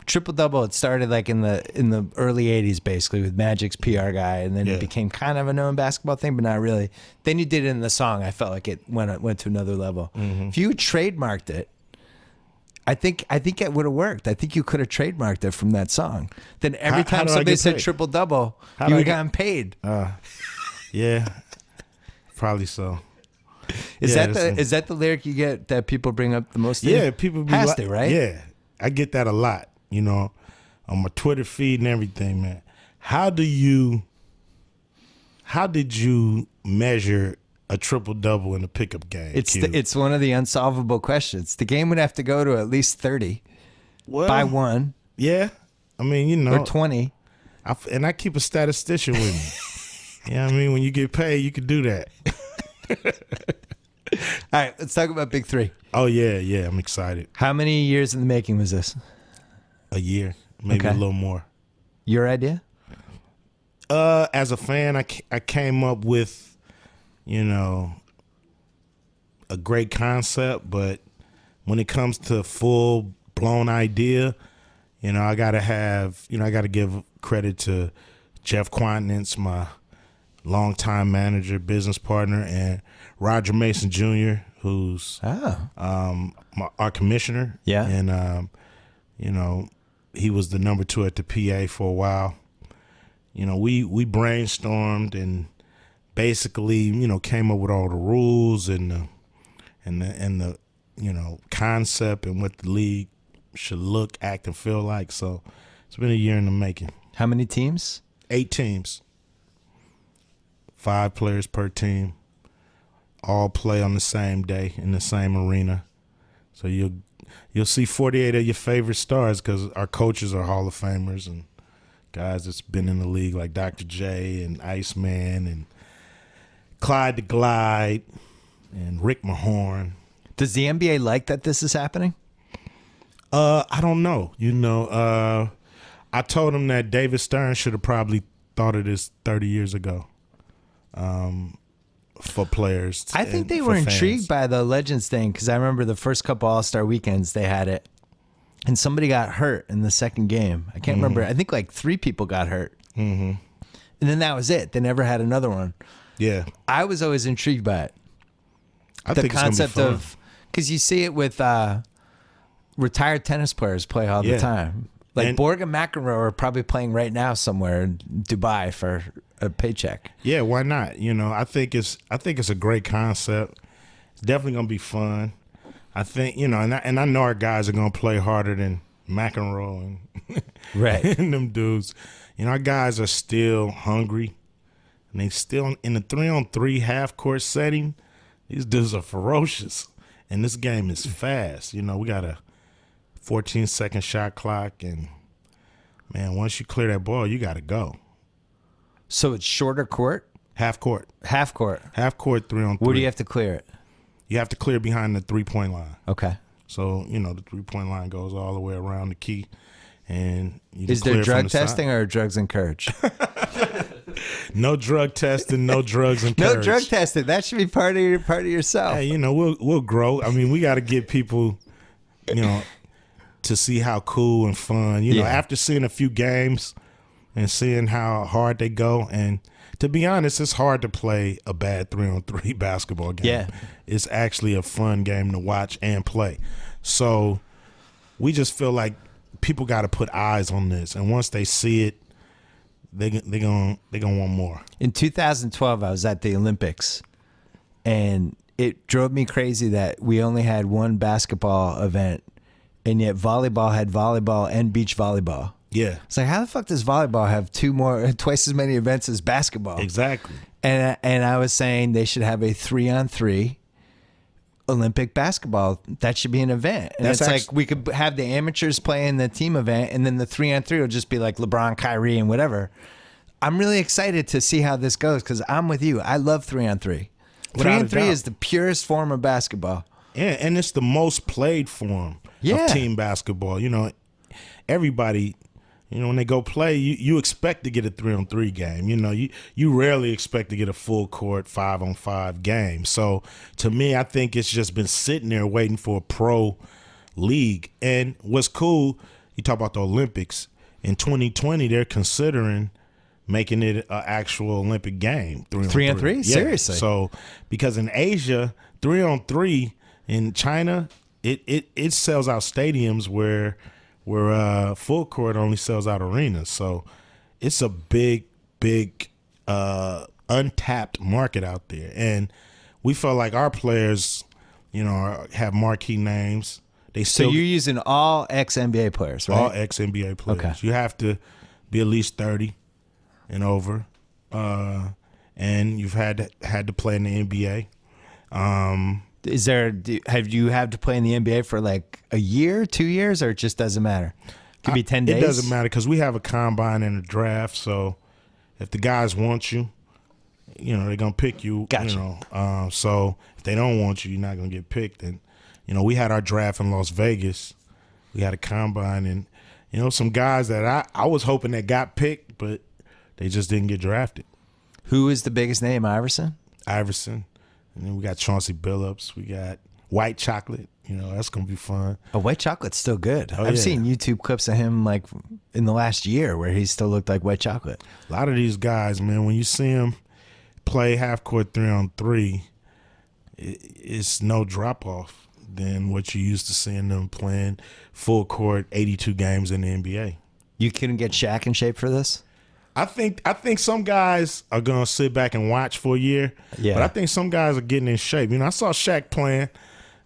Triple Double, it started like in the early 80s basically with Magic's PR guy, and then it became kind of a known basketball thing, but not really. Then you did it in the song. I felt like it went to another level. If you trademarked it, I think it would have worked. I think you could have trademarked it from that song. Then every How time do I somebody get said paid? triple double, How you do I would get- gotten paid. Yeah, probably so. Is Yeah, that the lyric you get that people bring up the most? Yeah, people be has like, to, right? Yeah, I get that a lot. You know, on my Twitter feed and everything, man. How did you measure a triple double in a pickup game? Q? It's one of the unsolvable questions. The game would have to go to at least 30 well, by one Yeah, I mean, you know, or 20. I keep a statistician with me. Yeah, I mean, when you get paid, you can do that. All right, let's talk about Big Three. Oh yeah, I'm excited. How many years in the making was this? A year, maybe Okay. a little more. Your idea? As a fan, I came up with, you know, a great concept, but when it comes to full blown idea, you know, I gotta give credit to Jeff Quantnitz, my longtime manager, business partner, and Roger Mason Jr., who's our commissioner. Yeah. And you know, he was the number 2 at the PA for a while. You know, we brainstormed and basically, you know, came up with all the rules and the you know, concept and what the league should look, act, and feel like. So it's been a year in the making. How many teams? 8 teams, 5 players per team, all play on the same day in the same arena. So you'll see 48 of your favorite stars because our coaches are Hall of Famers and guys that's been in the league like Dr. J and Iceman and Clyde the Glide and Rick Mahorn. Does the NBA like that this is happening? I don't know. You know, I told him that David Stern should have probably thought of this 30 years ago. For players, I think and they for were fans. intrigued by the Legends thing because I remember the first couple All-Star weekends they had it, and somebody got hurt in the second game. I can't remember. I think like 3 people got hurt, and then that was it. They never had another one. Yeah, I was always intrigued by it. I The think concept it's gonna be fun. of because you see it with retired tennis players play all the Yeah. time. Like And- Borg and McEnroe are probably playing right now somewhere in Dubai for a paycheck. Yeah, why not? You know, I think it's a great concept. It's definitely gonna be fun. I think, you know, and I know our guys are gonna play harder than McEnroe and Right. and them dudes. You know, our guys are still hungry, and they still in the 3-on-3 half court setting. These dudes are ferocious, and this game is fast. You know, we got a 14-second shot clock, and man, once you clear that ball, you got to go. So it's shorter court, Half court, half court. 3-on-3. Where do you have to clear it? You have to clear behind the 3-point line. Okay. So, you know, the 3-point line goes all the way around the key. And you can Is there clear from drug the side. testing or drugs encouraged? No drug testing, no drugs No encouraged. drug testing. That should be part of yourself. Hey, you know, we'll grow. I mean, we got to get people, you know, to see how cool and fun. You know, Yeah. after seeing a few games and seeing how hard they go, and to be honest, it's hard to play a bad 3-on-3 basketball game. Yeah. It's actually a fun game to watch and play. So we just feel like people got to put eyes on this, and once they see it, they gonna want more. In 2012, I was at the Olympics, and it drove me crazy that we only had one basketball event, and yet volleyball had volleyball and beach volleyball. Yeah, It's like, how the fuck does volleyball have twice as many events as basketball? exactly. And I was saying they should have a 3-on-3 Olympic basketball. That should be an event. And That's it's actu- like we could have the amateurs play in the team event, and then the 3-on-3 will just be like LeBron, Kyrie, and whatever. I'm really excited to see how this goes because I'm with you. I love 3-on-3. Without a 3-on-3 doubt. is the purest form of basketball. Yeah, and it's the most played form Yeah. of team basketball. You know, everybody, you know, when they go play, you expect to get a 3-on-3 game. You know, you rarely expect to get a full court 5-on-5 game. So to me, I think it's just been sitting there waiting for a pro league. And what's cool, you talk about the Olympics. In 2020, they're considering making it an actual Olympic game. 3-on-3? 3-on-3? Seriously? So because in Asia, 3-on-3 in China, it sells out stadiums where full court only sells out arenas. So it's a big untapped market out there, and we felt like our players, have marquee names. They So still you're using all ex-NBA players, right? all ex NBA players. Okay. You have to be at least 30 and over, and you've had to play in the NBA. Is there? Have you had to play in the NBA for like a year, 2 years, or it just doesn't matter? Could be 10 days. It doesn't matter because we have a combine and a draft. So if the guys want you, they're gonna pick you. Gotcha. So if they don't want you, you're not gonna get picked. And we had our draft in Las Vegas. We had a combine, and some guys that I was hoping that got picked, but they just didn't get drafted. Who is the biggest name? Iverson. Iverson, and then we got Chauncey Billups. We got White Chocolate. That's gonna be fun. Oh, White Chocolate's still good. Oh, I've yeah. seen YouTube clips of him like in the last year where he still looked like White Chocolate. A lot of these guys, man, when you see them play half court 3-on-3, it's no drop off than what you used to seeing them playing full court 82 games in the NBA. You couldn't get Shaq in shape for this? I think some guys are gonna sit back and watch for a year. Yeah. But I think some guys are getting in shape. I saw Shaq playing.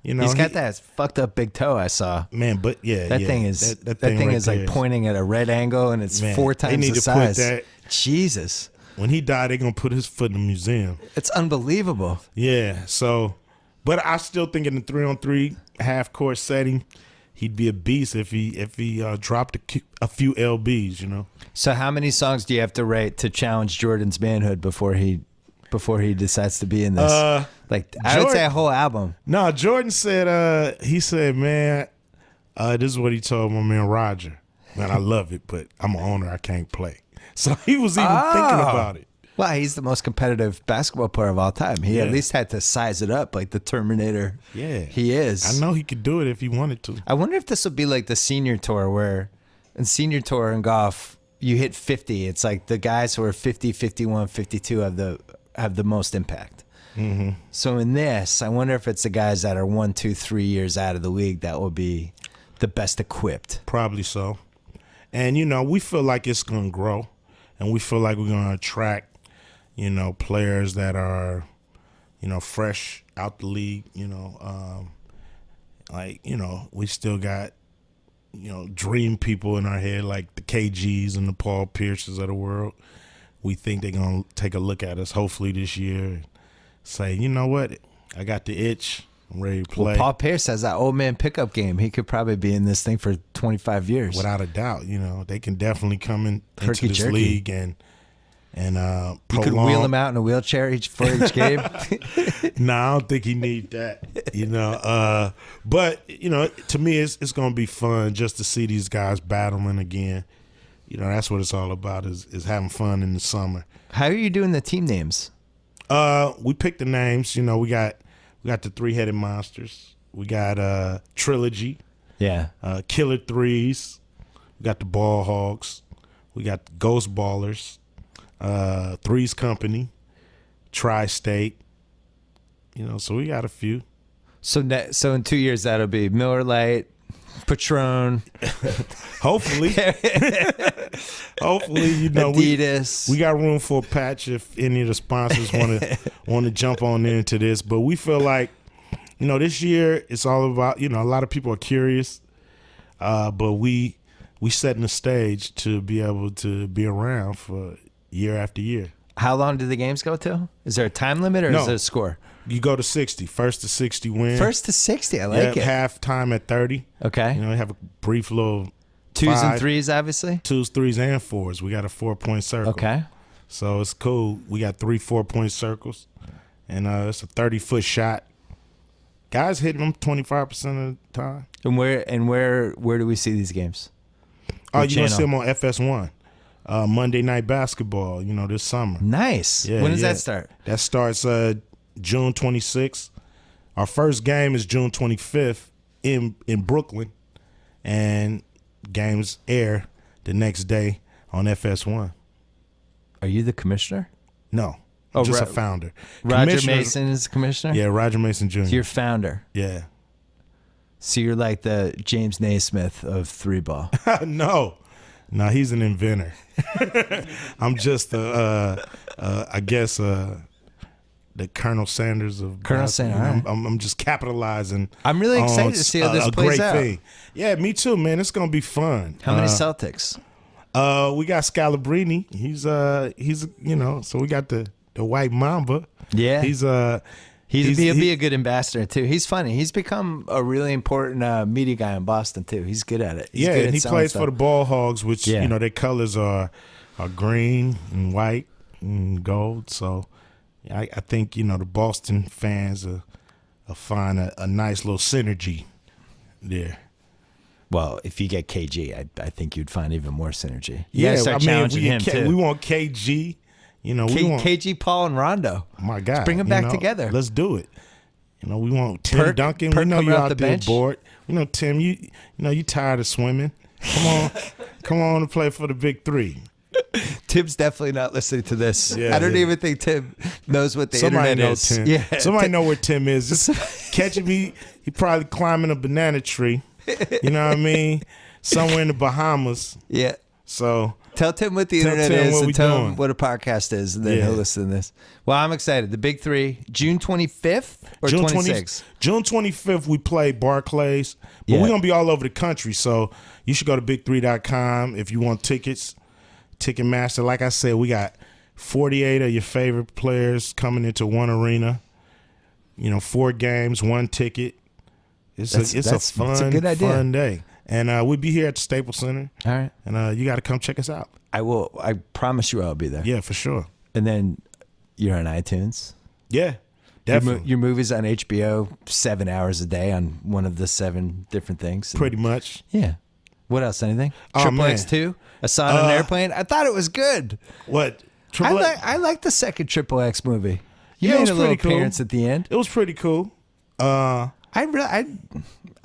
He's got that fucked up big toe I saw. Man, but yeah, That yeah, thing is that thing right is there like pointing at a red angle and it's Man, 4 they times need the to put size. that- Jesus. When he died, they're gonna put his foot in the museum. It's unbelievable. Yeah, so, but I still think in the 3-on-3 half court setting, he'd be a beast if he dropped a few lbs. So how many songs do you have to write to challenge Jordan's manhood before he decides to be in this? I would say a whole album. No, Jordan said he said, man, this is what he told my man Roger. Man, I love it, but I'm an owner, I can't play. So he was even thinking about it. Well, he's the most competitive basketball player of all time. He at Yeah. least had to size it up like the Terminator. Yeah, He is. I know he could do it if he wanted to. I wonder if this would be like the senior tour where in senior tour in golf, you hit 50. It's like the guys who are 50, 51, 52 have the most impact. Mm-hmm. So in this, I wonder if it's the guys that are 1, 2, 3 years out of the league that will be the best equipped. Probably so. And, we feel like it's going to grow. And we feel like we're going to attract, players that are, fresh out the league. We still got, dream people in our head like the KGs and the Paul Pierces of the world. We think they're going to take a look at us hopefully this year and say, you know what, I got the itch. I'm ready to play. Well, Paul Pierce has that old man pickup game. He could probably be in this thing for 25 years. Without a doubt, they can definitely come into Herky this jerky. league and You prolong. could wheel him out in a wheelchair for each game. No, I don't think he need that. But to me, it's going to be fun just to see these guys battling again. That's what it's all about is having fun in the summer. How are you doing the team names? We picked the names. We got the 3-headed monsters. We got Trilogy, Yeah. Killer Threes. We got the Ball Hogs. We got the Ghost Ballers, Threes Company, Tri-State. So we got a few. So in 2 years that'll be Miller Lite, Patron, Hopefully, hopefully, Adidas. we got room for a patch if any of the sponsors want to jump on into this. But we feel like, this year it's all about, a lot of people are curious, but we setting the stage to be able to be around for year after year. How long do the games go till? Is there a time limit or No. is there a score? You go to 60, first to 60 win. First to 60. I like it. Half time at 30. Okay. Have a brief little 2s and 5, 3s, obviously. 2s, 3s, and 4s. We got a 4-point circle. Okay. So it's cool. We got 3 4-point circles, and it's a 30-foot shot. Guys hitting them 25% of the time. And where do we see these games? Oh, What you're going to see channel? them on FS1. Monday Night Basketball, this summer. Nice. Yeah, When does yeah. that start? That starts June 26th. Our first game is June 25th in Brooklyn, and games air the next day on FS1. Are you the commissioner? No, Oh, just a Ro- founder. Roger Commissioners- Mason is the commissioner? Yeah, Roger Mason Jr. You're founder. Yeah. So you're like the James Naismith of three ball. No, he's an inventor. I'm just I guess the Colonel Sanders of Colonel basketball. Sanders, I'm just capitalizing. I'm really on excited to see how this plays great out. thing. Yeah, me too, man. It's gonna be fun. How many Celtics? We got Scalabrini. He's so we got the White Mamba. Yeah. He'll be a good ambassador too. He's funny. He's become a really important media guy in Boston too. He's good at it. He's good and at he selling plays stuff. for the Ball Hogs, which Yeah. their colors are green and white and gold. So I think the Boston fans will find a nice little synergy there. Well, if you get KG, I think you'd find even more synergy. You gotta start challenging him too. We want KG. We want KG, Paul, and Rondo. my God. Let's bring them back together. Let's do it. We want Tim Perk- Duncan. Perk We know coming you're off out the there bench. bored. We know Tim. You tired of swimming. Come on and play for the big three. Tim's definitely not listening to this. Yeah, I don't yeah. even think Tim knows what the Somebody internet know is. Tim. Yeah, Somebody know where Tim is. Just catching me. He probably climbing a banana tree. You know what I mean? Somewhere in the Bahamas. Yeah. So Tell Tim what the Tell internet Tim is what and we tell doing. him what a podcast is, and then Yeah. he'll listen to this. Well, I'm excited. The Big Three, June 25th or 26th? June 25th, we play Barclays. But Yeah. we're going to be all over the country. So you should go to big3.com if you want tickets. Ticketmaster. Like I said, we got 48 of your favorite players coming into one arena. 4 games, 1 ticket. It's a good idea. fun day. And we'll be here at the Staples Center. All right. And you got to come check us out. I will. I promise you I'll be there. Yeah, for sure. And then you're on iTunes. Yeah, definitely. Your movie's on HBO 7 hours a day on one of the 7 different things. Pretty much. Yeah. What else? Anything? Oh, Triple man. X 2? I saw it on an airplane. I thought it was good. What? Triple X? I like the second Triple X movie. You Yeah, it made was a little pretty cool. appearance at the end. It was pretty cool.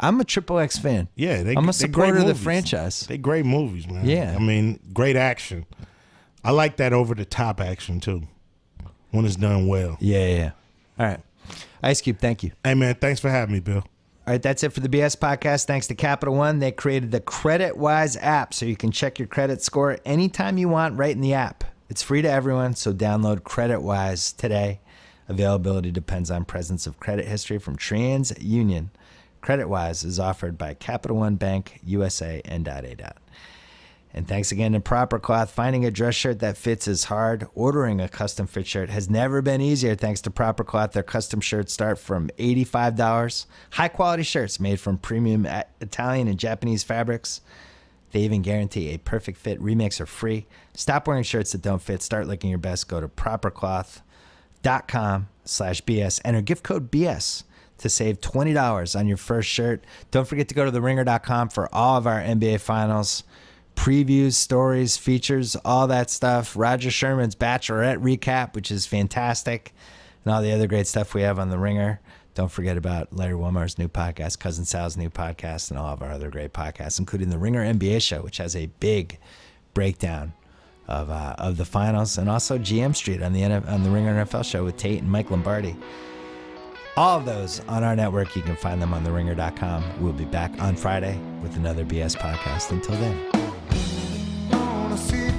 I'm a Triple X fan. Yeah, I'm a they're great supporter of the movies. franchise. They great movies, man. Yeah. I mean, great action. I like that over the top action too, when it's done well. Yeah. All right. Ice Cube, thank you. Hey man, thanks for having me, Bill. All right, that's it for the BS podcast. Thanks to Capital One. They created the CreditWise app so you can check your credit score anytime you want right in the app. It's free to everyone, so download CreditWise today. Availability depends on presence of credit history from TransUnion. CreditWise is offered by Capital One Bank, USA, and .A. And thanks again to Proper Cloth. Finding a dress shirt that fits is hard. Ordering a custom fit shirt has never been easier thanks to Proper Cloth. Their custom shirts start from $85. High quality shirts made from premium Italian and Japanese fabrics. They even guarantee a perfect fit. Remix are free. Stop wearing shirts that don't fit. Start looking your best. Go to propercloth.com/BS. Enter gift code BS to save $20 on your first shirt. Don't forget to go to theringer.com for all of our NBA finals previews, stories, features, all that stuff. Roger Sherman's Bachelorette recap, which is fantastic, and all the other great stuff we have on The Ringer. Don't forget about Larry Wilmar's new podcast, Cousin Sal's new podcast, and all of our other great podcasts, including The Ringer NBA Show, which has a big breakdown of the finals, and also GM Street on the Ringer NFL Show with Tate and Mike Lombardi. All of those on our network. You can find them on theringer.com. We'll be back on Friday with another BS podcast. Until then. Wanna see